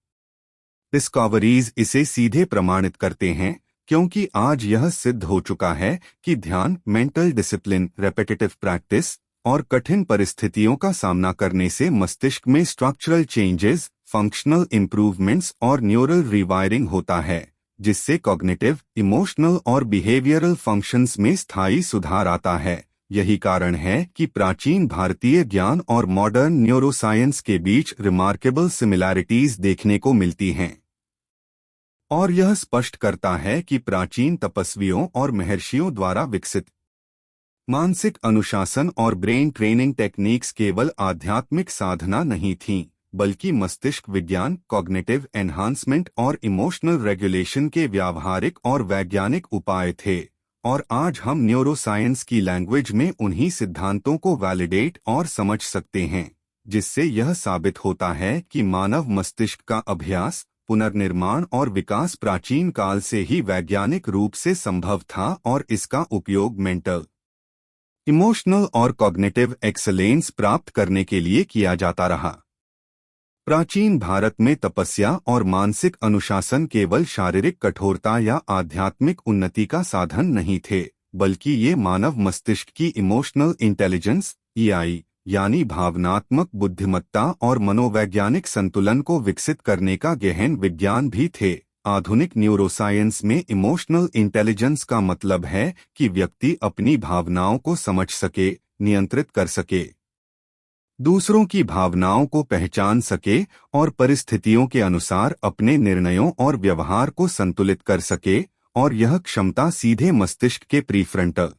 डिस्कवरीज इसे सीधे प्रमाणित करते हैं, क्योंकि आज यह सिद्ध हो चुका है कि ध्यान, मेंटल डिसिप्लिन, रेपिटेटिव प्रैक्टिस और कठिन परिस्थितियों का सामना करने से मस्तिष्क में स्ट्रक्चरल चेंजेस, फंक्शनल इंप्रूवमेंट्स और न्यूरल रिवायरिंग होता है, जिससे कॉग्निटिव, इमोशनल और बिहेवियरल फंक्शंस में स्थायी सुधार आता है। यही कारण है कि प्राचीन भारतीय ज्ञान और मॉडर्न न्यूरोसाइंस के बीच रिमार्केबल सिमिलैरिटीज देखने को मिलती हैं। और यह स्पष्ट करता है कि प्राचीन तपस्वियों और महर्षियों द्वारा विकसित मानसिक अनुशासन और ब्रेन ट्रेनिंग टेक्निक्स केवल आध्यात्मिक साधना नहीं थीं, बल्कि मस्तिष्क विज्ञान, कॉग्निटिव एनहांसमेंट और इमोशनल रेगुलेशन के व्यावहारिक और वैज्ञानिक उपाय थे। और आज हम न्यूरोसाइंस की लैंग्वेज में उन्हीं सिद्धांतों को वैलिडेट और समझ सकते हैं, जिससे यह साबित होता है कि मानव मस्तिष्क का अभ्यास, पुनर्निर्माण और विकास प्राचीन काल से ही वैज्ञानिक रूप से संभव था और इसका उपयोग मेंटल, इमोशनल और कॉग्निटिव एक्सीलेंस प्राप्त करने के लिए किया जाता रहा। प्राचीन भारत में तपस्या और मानसिक अनुशासन केवल शारीरिक कठोरता या आध्यात्मिक उन्नति का साधन नहीं थे, बल्कि ये मानव मस्तिष्क की इमोशनल इंटेलिजेंस (ईआई) यानी भावनात्मक बुद्धिमत्ता और मनोवैज्ञानिक संतुलन को विकसित करने का गहन विज्ञान भी थे। आधुनिक न्यूरोसाइंस में इमोशनल इंटेलिजेंस का मतलब है कि व्यक्ति अपनी भावनाओं को समझ सके, नियंत्रित कर सके दूसरों की भावनाओं को पहचान सके और परिस्थितियों के अनुसार अपने निर्णयों और व्यवहार को संतुलित कर सके, और यह क्षमता सीधे मस्तिष्क के prefrontal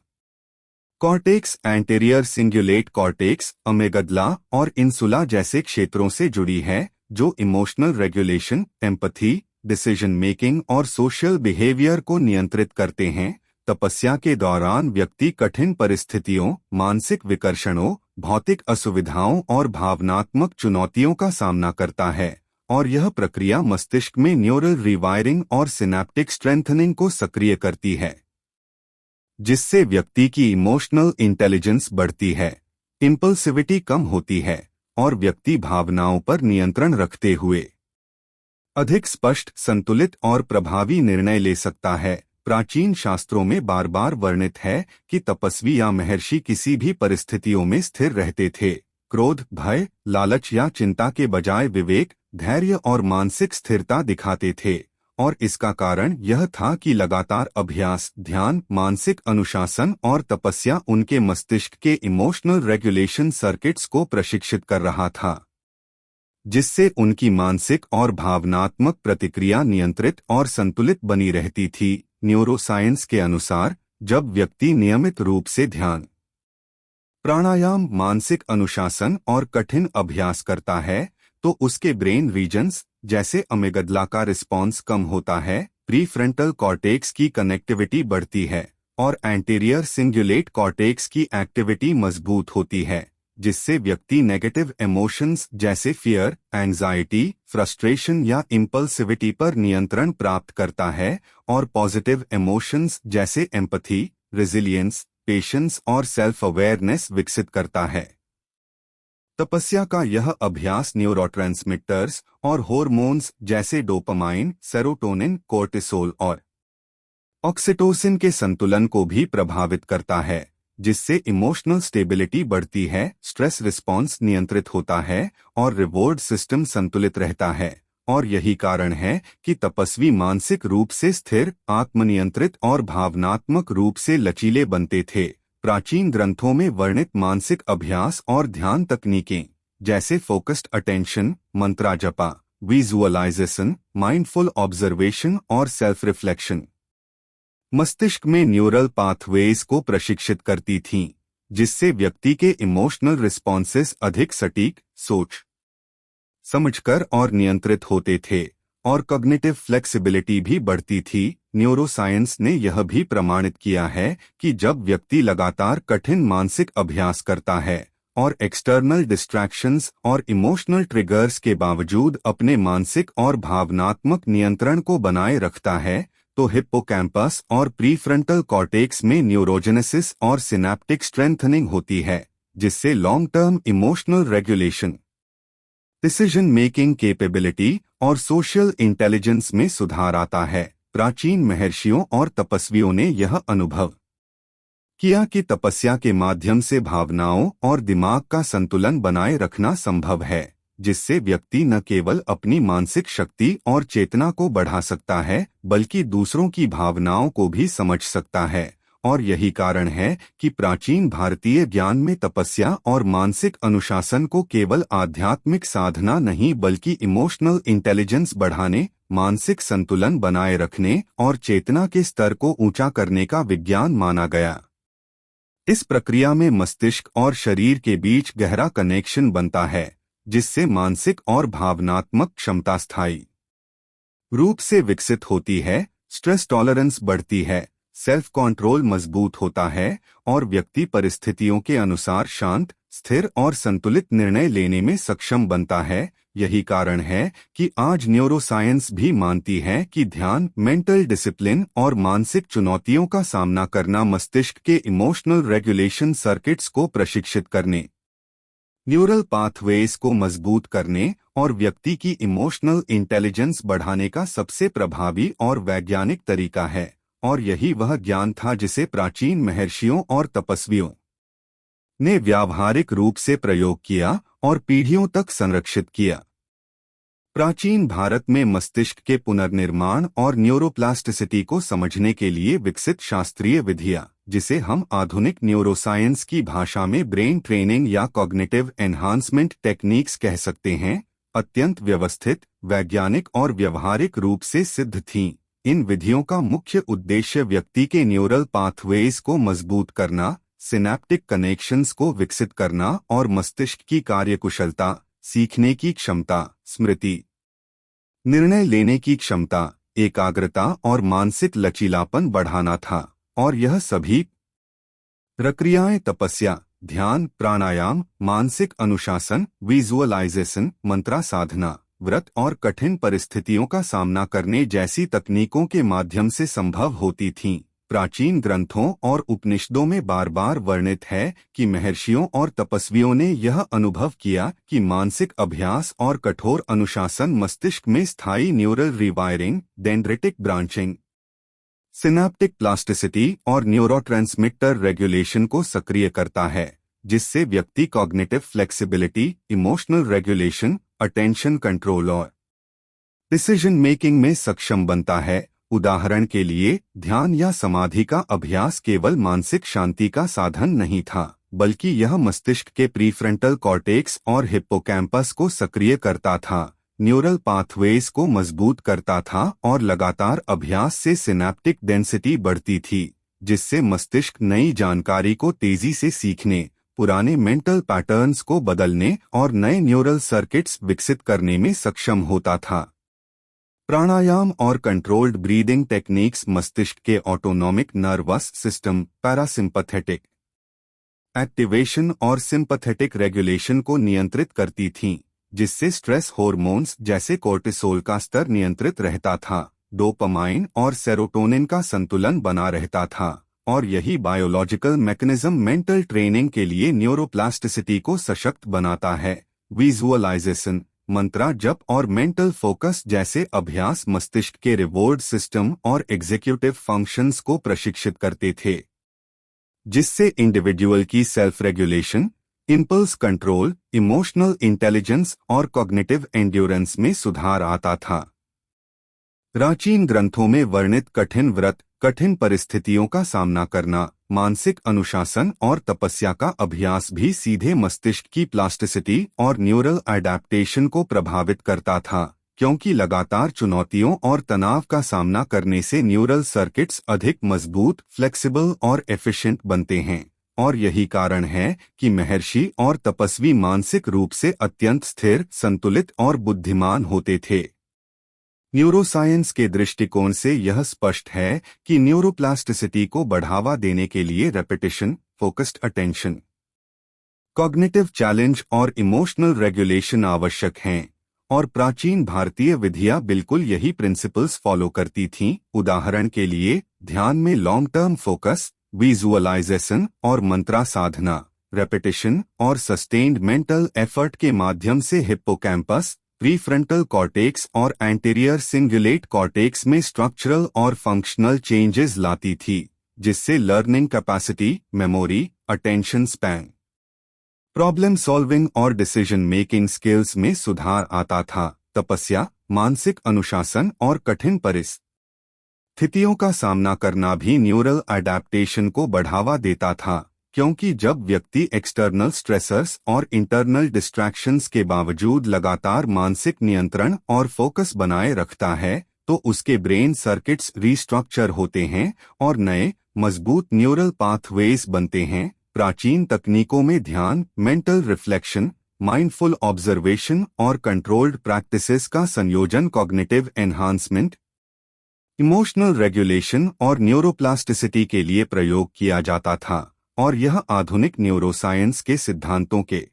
cortex, anterior cingulate cortex, amygdala और इंसुला जैसे क्षेत्रों से जुड़ी है, जो emotional regulation, empathy, decision making और सोशल बिहेवियर को नियंत्रित करते हैं। तपस्या के दौरान व्यक्ति कठिन परिस्थितियों, मानसिक विकर्षणों, भौतिक असुविधाओं और भावनात्मक चुनौतियों का सामना करता है, और यह प्रक्रिया मस्तिष्क में न्यूरल रिवायरिंग और सिनेप्टिक स्ट्रेंथनिंग को सक्रिय करती है, जिससे व्यक्ति की इमोशनल इंटेलिजेंस बढ़ती है, इम्पल्सिविटी कम होती है, और व्यक्ति भावनाओं पर नियंत्रण रखते हुए अधिक स्पष्ट, संतुलित और प्रभावी निर्णय ले सकता है। प्राचीन शास्त्रों में बार बार वर्णित है कि तपस्वी या महर्षि किसी भी परिस्थितियों में स्थिर रहते थे। क्रोध, भय, लालच या चिंता के बजाय विवेक, धैर्य और मानसिक स्थिरता दिखाते थे, और इसका कारण यह था कि लगातार अभ्यास, ध्यान, मानसिक अनुशासन और तपस्या उनके मस्तिष्क के इमोशनल रेगुलेशन सर्किट्स को प्रशिक्षित कर रहा था, जिससे उनकी मानसिक और भावनात्मक प्रतिक्रिया नियंत्रित और संतुलित बनी रहती थी। न्यूरोसाइंस के अनुसार जब व्यक्ति नियमित रूप से ध्यान, प्राणायाम, मानसिक अनुशासन और कठिन अभ्यास करता है, तो उसके ब्रेन रीजन्स जैसे अमेगडला का रिस्पॉन्स कम होता है, प्रीफ्रंटल कॉर्टेक्स की कनेक्टिविटी बढ़ती है और एंटीरियर सिंगुलेट कॉर्टेक्स की एक्टिविटी मजबूत होती है, जिससे व्यक्ति नेगेटिव इमोशंस जैसे फियर, एंजाइटी, फ्रस्ट्रेशन या इम्पल्सिविटी पर नियंत्रण प्राप्त करता है, और पॉजिटिव इमोशंस जैसे एम्पैथी, रेजिलियंस, पेशेंस और सेल्फ अवेयरनेस विकसित करता है। तपस्या का यह अभ्यास न्यूरोट्रांसमिटर्स और हार्मोन्स जैसे डोपामाइन, सेरोटोनिन, कोर्टिसोल और ऑक्सीटोसिन के संतुलन को भी प्रभावित करता है, जिससे इमोशनल स्टेबिलिटी बढ़ती है, स्ट्रेस रिस्पॉन्स नियंत्रित होता है और रिवॉर्ड सिस्टम संतुलित रहता है। और यही कारण है कि तपस्वी मानसिक रूप से स्थिर, आत्मनियंत्रित और भावनात्मक रूप से लचीले बनते थे। प्राचीन ग्रंथों में वर्णित मानसिक अभ्यास और ध्यान तकनीकें जैसे फोकस्ड अटेंशन, मंत्रा जपा, विजुअलाइजेशन, माइंडफुल ऑब्जर्वेशन और सेल्फ रिफ्लेक्शन मस्तिष्क में न्यूरल पाथवेज को प्रशिक्षित करती थीं, जिससे व्यक्ति के इमोशनल रिस्पॉन्सेस अधिक सटीक, सोच समझकर और नियंत्रित होते थे, और कॉग्निटिव फ्लेक्सिबिलिटी भी बढ़ती थी। न्यूरोसाइंस ने यह भी प्रमाणित किया है कि जब व्यक्ति लगातार कठिन मानसिक अभ्यास करता है और एक्सटर्नल डिस्ट्रैक्शंस और इमोशनल ट्रिगर्स के बावजूद अपने मानसिक और भावनात्मक नियंत्रण को बनाए रखता है, तो हिप्पोकैम्पस और प्रीफ्रंटल कॉर्टेक्स में न्यूरोजेनेसिस और सिनेप्टिक स्ट्रेंथनिंग होती है, जिससे long term emotional regulation, decision making capability और सोशल इंटेलिजेंस में सुधार आता है। प्राचीन महर्षियों और तपस्वियों ने यह अनुभव किया कि तपस्या के माध्यम से भावनाओं और दिमाग का संतुलन बनाए रखना संभव है, जिससे व्यक्ति न केवल अपनी मानसिक शक्ति और चेतना को बढ़ा सकता है, बल्कि दूसरों की भावनाओं को भी समझ सकता है। और यही कारण है कि प्राचीन भारतीय ज्ञान में तपस्या और मानसिक अनुशासन को केवल आध्यात्मिक साधना नहीं बल्कि इमोशनल इंटेलिजेंस बढ़ाने, मानसिक संतुलन बनाए रखने और चेतना के स्तर को ऊंचा करने का विज्ञान माना गया। इस प्रक्रिया में मस्तिष्क और शरीर के बीच गहरा कनेक्शन बनता है, जिससे मानसिक और भावनात्मक क्षमता स्थायी रूप से विकसित होती है, स्ट्रेस टॉलरेंस बढ़ती है, सेल्फ कंट्रोल मजबूत होता है और व्यक्ति परिस्थितियों के अनुसार शांत, स्थिर और संतुलित निर्णय लेने में सक्षम बनता है। यही कारण है कि आज न्यूरोसाइंस भी मानती है कि ध्यान, मेंटल डिसिप्लिन और मानसिक चुनौतियों का सामना करना मस्तिष्क के इमोशनल रेगुलेशन सर्किट्स को प्रशिक्षित करने, न्यूरल पाथवेज को मजबूत करने और व्यक्ति की इमोशनल इंटेलिजेंस बढ़ाने का सबसे प्रभावी और वैज्ञानिक तरीका है। और यही वह ज्ञान था जिसे प्राचीन महर्षियों और तपस्वियों ने व्यावहारिक रूप से प्रयोग किया और पीढ़ियों तक संरक्षित किया। प्राचीन भारत में मस्तिष्क के पुनर्निर्माण और न्यूरोप्लास्टिसिटी को समझने के लिए विकसित शास्त्रीय विधियां, जिसे हम आधुनिक न्यूरोसाइंस की भाषा में ब्रेन ट्रेनिंग या कॉग्निटिव एनहांसमेंट टेक्निक्स कह सकते हैं, अत्यंत व्यवस्थित, वैज्ञानिक और व्यवहारिक रूप से सिद्ध थीं। इन विधियों का मुख्य उद्देश्य व्यक्ति के न्यूरल पाथवेज को मजबूत करना, सिनैप्टिक कनेक्शंस को विकसित करना और मस्तिष्क की कार्यकुशलता, सीखने की क्षमता, स्मृति, निर्णय लेने की क्षमता, एकाग्रता और मानसिक लचीलापन बढ़ाना था। और यह सभी प्रक्रियाएं तपस्या, ध्यान, प्राणायाम, मानसिक अनुशासन, विजुअलाइजेशन, मंत्रा साधना, व्रत और कठिन परिस्थितियों का सामना करने जैसी तकनीकों के माध्यम से संभव होती थीं। प्राचीन ग्रंथों और उपनिषदों में बार बार वर्णित है कि महर्षियों और तपस्वियों ने यह अनुभव किया कि मानसिक अभ्यास और कठोर अनुशासन मस्तिष्क में स्थायी neural rewiring, dendritic branching, synaptic plasticity और न्यूरोट्रांसमिटर रेगुलेशन को सक्रिय करता है, जिससे व्यक्ति cognitive flexibility, emotional regulation, attention control और डिसीजन मेकिंग में सक्षम बनता है। उदाहरण के लिए, ध्यान या समाधि का अभ्यास केवल मानसिक शांति का साधन नहीं था, बल्कि यह मस्तिष्क के प्रीफ्रंटल कॉर्टेक्स और हिप्पोकैम्पस को सक्रिय करता था, न्यूरल पाथवेज को मजबूत करता था और लगातार अभ्यास से सिनैप्टिक डेंसिटी बढ़ती थी, जिससे मस्तिष्क नई जानकारी को तेजी से सीखने, पुराने मेंटल पैटर्न्स को बदलने और नए न्यूरल सर्किट्स विकसित करने में सक्षम होता था। प्राणायाम और कंट्रोल्ड ब्रीदिंग टेक्निक्स मस्तिष्क के autonomic nervous system, parasympathetic activation और सिंपैथेटिक रेगुलेशन को नियंत्रित करती थीं, जिससे स्ट्रेस हार्मोन्स जैसे कोर्टिसोल का स्तर नियंत्रित रहता था, डोपामाइन और सेरोटोनिन का संतुलन बना रहता था, और यही बायोलॉजिकल मैकेनिज्म मेंटल ट्रेनिंग के लिए न्यूरोप्लास्टिसिटी को सशक्त बनाता है। विजुअलाइजेशन, मंत्रा जप और मेंटल फोकस जैसे अभ्यास मस्तिष्क के रिवॉर्ड सिस्टम और एग्जीक्यूटिव फंक्शंस को प्रशिक्षित करते थे, जिससे इंडिविजुअल की self regulation, impulse control, emotional intelligence और कॉग्निटिव एंड्योरेंस में सुधार आता था। प्राचीन ग्रंथों में वर्णित कठिन व्रत, कठिन परिस्थितियों का सामना करना, मानसिक अनुशासन और तपस्या का अभ्यास भी सीधे मस्तिष्क की प्लास्टिसिटी और न्यूरल एडेप्टेशन को प्रभावित करता था, क्योंकि लगातार चुनौतियों और तनाव का सामना करने से न्यूरल सर्किट्स अधिक मजबूत, फ्लेक्सिबल और एफिशिएंट बनते हैं। और यही कारण है कि महर्षि और तपस्वी मानसिक रूप से अत्यंत स्थिर, संतुलित और बुद्धिमान होते थे। न्यूरोसाइंस के दृष्टिकोण से यह स्पष्ट है कि न्यूरोप्लास्टिसिटी को बढ़ावा देने के लिए repetition, focused attention, cognitive challenge और इमोशनल रेगुलेशन आवश्यक हैं, और प्राचीन भारतीय विधियां बिल्कुल यही प्रिंसिपल्स फॉलो करती थीं। उदाहरण के लिए, ध्यान में लॉन्ग टर्म फोकस, विजुअलाइजेशन और मंत्रा साधना, रेपिटेशन और सस्टेन्ड मेंटल एफर्ट के माध्यम से हिप्पोकैम्पस, प्रीफ्रंटल कॉर्टेक्स और एंटीरियर सिंगुलेट कॉर्टेक्स में स्ट्रक्चरल और फंक्शनल चेंजेस लाती थी, जिससे learning capacity, memory, attention span, problem solving और डिसीजन मेकिंग स्किल्स में सुधार आता था। तपस्या, मानसिक अनुशासन और कठिन परिस्थितियों का सामना करना भी न्यूरल एडेप्टेशन को बढ़ावा देता था, क्योंकि जब व्यक्ति एक्सटर्नल स्ट्रेसर्स और इंटरनल डिस्ट्रैक्शंस के बावजूद लगातार मानसिक नियंत्रण और फोकस बनाए रखता है, तो उसके ब्रेन सर्किट्स रीस्ट्रक्चर होते हैं और नए, मजबूत न्यूरल पाथवेज बनते हैं। प्राचीन तकनीकों में ध्यान, मेंटल रिफ्लेक्शन, माइंडफुल ऑब्जर्वेशन और कंट्रोल्ड प्रैक्टिसेस का संयोजन कॉग्निटिव एनहांसमेंट, इमोशनल रेगुलेशन और न्यूरोप्लास्टिसिटी के लिए प्रयोग किया जाता था, और यह आधुनिक न्यूरोसाइंस के सिद्धांतों के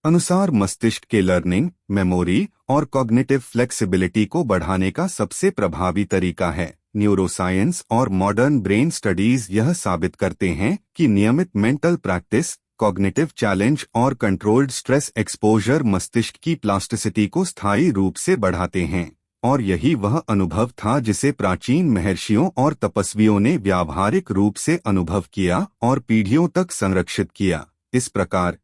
अनुसार मस्तिष्क के लर्निंग, मेमोरी और कॉग्निटिव फ्लेक्सिबिलिटी को बढ़ाने का सबसे प्रभावी तरीका है। न्यूरोसाइंस और मॉडर्न ब्रेन स्टडीज यह साबित करते हैं कि नियमित मेंटल प्रैक्टिस, कॉग्निटिव चैलेंज और कंट्रोल्ड स्ट्रेस एक्सपोजर मस्तिष्क की प्लास्टिसिटी को स्थायी रूप से बढ़ाते हैं, और यही वह अनुभव था जिसे प्राचीन महर्षियों और तपस्वियों ने व्यावहारिक रूप से अनुभव किया और पीढ़ियों तक संरक्षित किया। इस प्रकार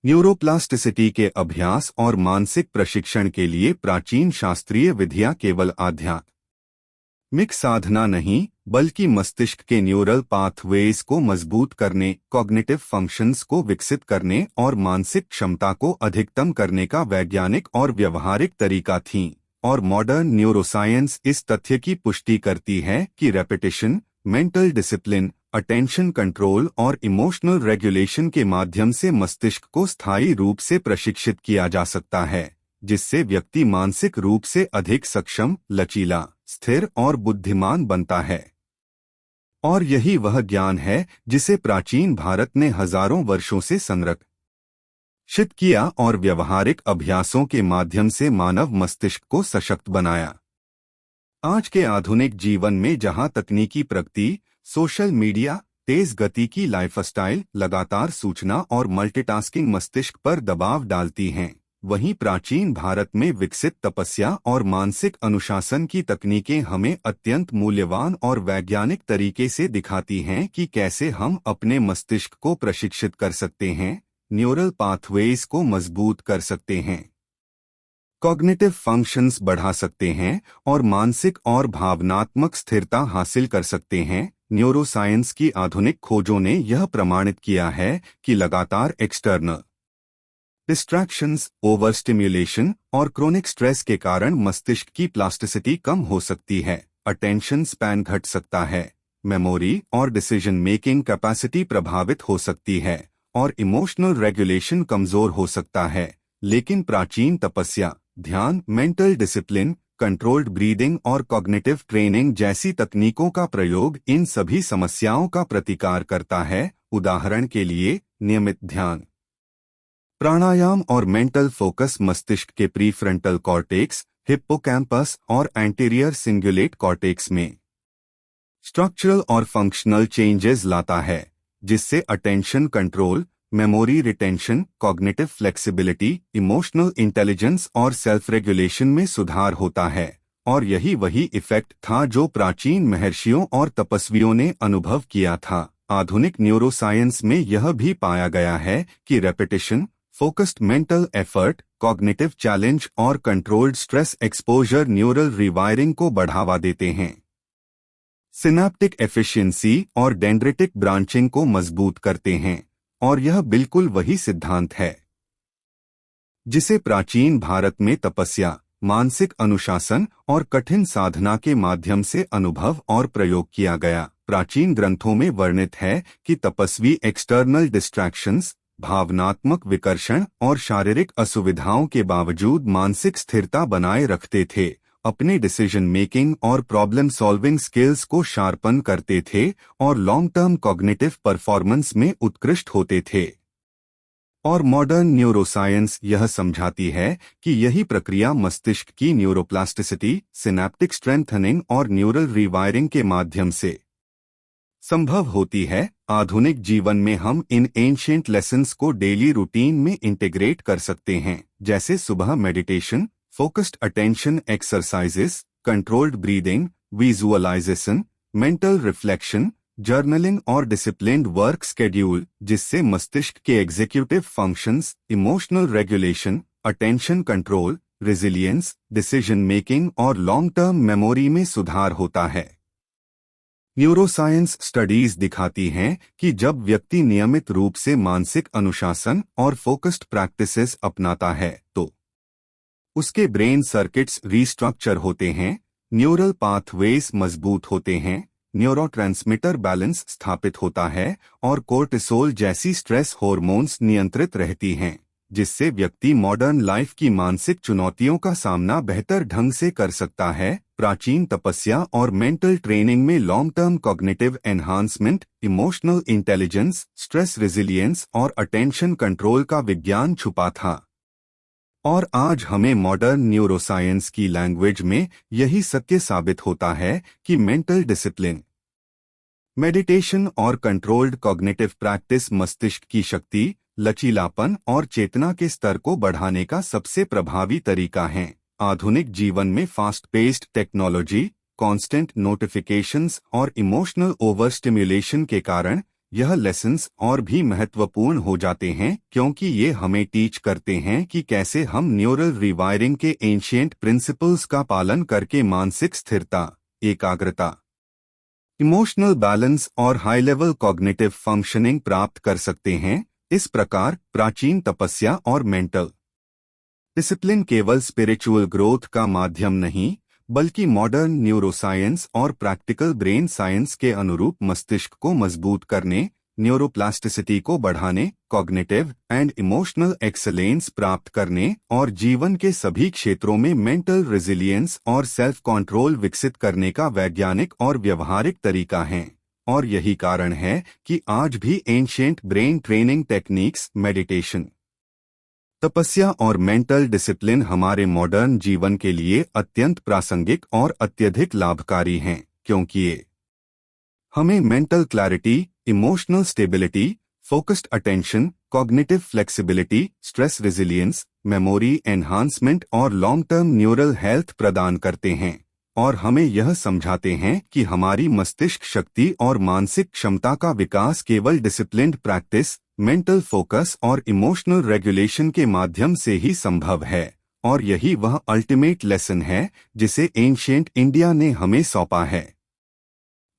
न्यूरोप्लास्टिसिटी के अभ्यास और मानसिक प्रशिक्षण के लिए प्राचीन शास्त्रीय विधियां केवल आध्यात्मिक साधना नहीं बल्कि मस्तिष्क के न्यूरल पाथवेज को मजबूत करने, कॉग्निटिव फंक्शंस को विकसित करने और मानसिक क्षमता को अधिकतम करने का वैज्ञानिक और व्यवहारिक तरीका थीं। और मॉडर्न न्यूरोसाइंस इस तथ्य की पुष्टि करती है कि repetition, mental discipline, attention control और इमोशनल रेगुलेशन के माध्यम से मस्तिष्क को स्थायी रूप से प्रशिक्षित किया जा सकता है, जिससे व्यक्ति मानसिक रूप से अधिक सक्षम, लचीला, स्थिर और बुद्धिमान बनता है। और यही वह ज्ञान है जिसे प्राचीन भारत ने हजारों वर्षों से संरक्षित किया और व्यवहारिक अभ्यासों के माध्यम से मानव मस्तिष्क को सशक्त बनाया। आज के आधुनिक जीवन में जहां तकनीकी प्रगति, सोशल मीडिया, तेज गति की लाइफस्टाइल, लगातार सूचना और मल्टीटास्किंग मस्तिष्क पर दबाव डालती हैं, वहीं प्राचीन भारत में विकसित तपस्या और मानसिक अनुशासन की तकनीकें हमें अत्यंत मूल्यवान और वैज्ञानिक तरीके से दिखाती हैं कि कैसे हम अपने मस्तिष्क को प्रशिक्षित कर सकते हैं, न्यूरल पाथवेज को मजबूत कर सकते हैं, कॉग्निटिव फंक्शंस बढ़ा सकते हैं और मानसिक और भावनात्मक स्थिरता हासिल कर सकते हैं। न्यूरोसाइंस की आधुनिक खोजों ने यह प्रमाणित किया है कि लगातार एक्सटर्नल डिस्ट्रैक्शंस, ओवर स्टिम्युलेशन और क्रोनिक स्ट्रेस के कारण मस्तिष्क की प्लास्टिसिटी कम हो सकती है, अटेंशन स्पैन घट सकता है, मेमोरी और डिसीजन मेकिंग कैपेसिटी प्रभावित हो सकती है और इमोशनल रेगुलेशन कमजोर हो सकता है। लेकिन प्राचीन तपस्या, ध्यान, मेंटल डिसिप्लिन, कंट्रोल्ड ब्रीदिंग और कॉग्निटिव ट्रेनिंग जैसी तकनीकों का प्रयोग इन सभी समस्याओं का प्रतिकार करता है। उदाहरण के लिए, नियमित ध्यान, प्राणायाम और मेंटल फोकस मस्तिष्क के प्रीफ्रंटल कॉर्टेक्स, हिप्पोकैम्पस और एंटीरियर सिंगुलेट कॉर्टेक्स में स्ट्रक्चरल और फंक्शनल चेंजेस लाता है, जिससे attention control, memory retention, cognitive flexibility, emotional intelligence और सेल्फ रेगुलेशन में सुधार होता है। और यही वही इफेक्ट था जो प्राचीन महर्षियों और तपस्वियों ने अनुभव किया था। आधुनिक न्यूरोसाइंस में यह भी पाया गया है कि repetition, focused mental effort, cognitive challenge और controlled stress exposure neural rewiring को बढ़ावा देते हैं, सिनेप्टिक एफिशिएंसी और डेंड्रिटिक ब्रांचिंग को मजबूत करते हैं। और यह बिल्कुल वही सिद्धांत है जिसे प्राचीन भारत में तपस्या, मानसिक अनुशासन और कठिन साधना के माध्यम से अनुभव और प्रयोग किया गया। प्राचीन ग्रंथों में वर्णित है कि तपस्वी एक्सटर्नल डिस्ट्रैक्शंस, भावनात्मक विकर्षण और शारीरिक असुविधाओं के बावजूद मानसिक स्थिरता बनाए रखते थे, अपने डिसीजन मेकिंग और प्रॉब्लम सॉल्विंग स्किल्स को शार्पन करते थे और लॉन्ग टर्म कॉग्निटिव परफॉर्मेंस में उत्कृष्ट होते थे। और मॉडर्न न्यूरोसाइंस यह समझाती है कि यही प्रक्रिया मस्तिष्क की न्यूरोप्लास्टिसिटी, सिनेप्टिक स्ट्रेंथनिंग और न्यूरल रिवायरिंग के माध्यम से संभव होती है। आधुनिक जीवन में हम इन एंशिएंट लेसन्स को डेली रूटीन में इंटीग्रेट कर सकते हैं, जैसे सुबह meditation, focused attention exercises, controlled breathing, visualisation, mental reflection, journaling और डिसिप्लिन्ड वर्क शेड्यूल, जिससे मस्तिष्क के executive functions, emotional regulation, attention control, resilience, decision making और लॉन्ग टर्म मेमोरी में सुधार होता है। न्यूरोसाइंस स्टडीज दिखाती हैं कि जब व्यक्ति नियमित रूप से मानसिक अनुशासन और फोकस्ड प्रैक्टिसेस अपनाता है तो उसके ब्रेन सर्किट्स रीस्ट्रक्चर होते हैं, न्यूरल पाथवेज मजबूत होते हैं, न्यूरोट्रांसमीटर बैलेंस स्थापित होता है और कोर्टिसोल जैसी स्ट्रेस हार्मोन्स नियंत्रित रहती हैं, जिससे व्यक्ति मॉडर्न लाइफ की मानसिक चुनौतियों का सामना बेहतर ढंग से कर सकता है। प्राचीन तपस्या और मेंटल ट्रेनिंग में long term cognitive enhancement, emotional intelligence, stress resilience और अटेंशन कंट्रोल का विज्ञान छुपा था। और आज हमें मॉडर्न न्यूरोसाइंस की लैंग्वेज में यही सत्य साबित होता है कि मेंटल डिसिप्लिन, मेडिटेशन और कंट्रोल्ड कॉग्निटिव प्रैक्टिस मस्तिष्क की शक्ति, लचीलापन और चेतना के स्तर को बढ़ाने का सबसे प्रभावी तरीका है। आधुनिक जीवन में fast paced technology, constant notifications और इमोशनल ओवर स्टिम्युलेशन के कारण यह लेसन्स और भी महत्वपूर्ण हो जाते हैं क्योंकि ये हमें टीच करते हैं कि कैसे हम न्यूरल रिवायरिंग के एंशिएंट प्रिंसिपल्स का पालन करके मानसिक स्थिरता, एकाग्रता, इमोशनल बैलेंस और हाई लेवल कॉग्निटिव फंक्शनिंग प्राप्त कर सकते हैं। इस प्रकार प्राचीन तपस्या और मेंटल डिसिप्लिन केवल स्पिरिचुअल ग्रोथ का माध्यम नहीं, बल्कि मॉडर्न न्यूरोसाइंस और प्रैक्टिकल ब्रेन साइंस के अनुरूप मस्तिष्क को मजबूत करने, न्यूरोप्लास्टिसिटी को बढ़ाने, कॉग्निटिव एंड इमोशनल एक्सेलेंस प्राप्त करने और जीवन के सभी क्षेत्रों में मेंटल रेजिलियंस और सेल्फ कंट्रोल विकसित करने का वैज्ञानिक और व्यवहारिक तरीका है। और यही कारण है कि आज भी ancient brain training techniques, meditation, तपस्या और मेंटल डिसिप्लिन हमारे मॉडर्न जीवन के लिए अत्यंत प्रासंगिक और अत्यधिक लाभकारी हैं, क्योंकि ये हमें mental clarity, emotional stability, focused attention, cognitive flexibility, stress resilience, memory enhancement और लॉन्ग टर्म न्यूरल हेल्थ प्रदान करते हैं और हमें यह समझाते हैं कि हमारी मस्तिष्क शक्ति और मानसिक क्षमता का विकास केवल डिसिप्लिन्ड प्रैक्टिस, मेंटल फोकस और इमोशनल रेगुलेशन के माध्यम से ही संभव है। और यही वह अल्टीमेट लेसन है जिसे एंशिएंट इंडिया ने हमें सौंपा है,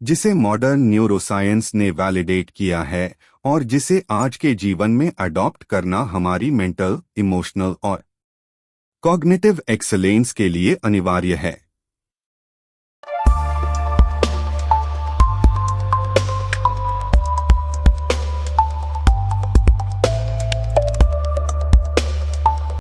जिसे मॉडर्न न्यूरोसाइंस ने वैलिडेट किया है और जिसे आज के जीवन में अडॉप्ट करना हमारी मेंटल, इमोशनल और कॉग्निटिव एक्सेलेंस के लिए अनिवार्य है।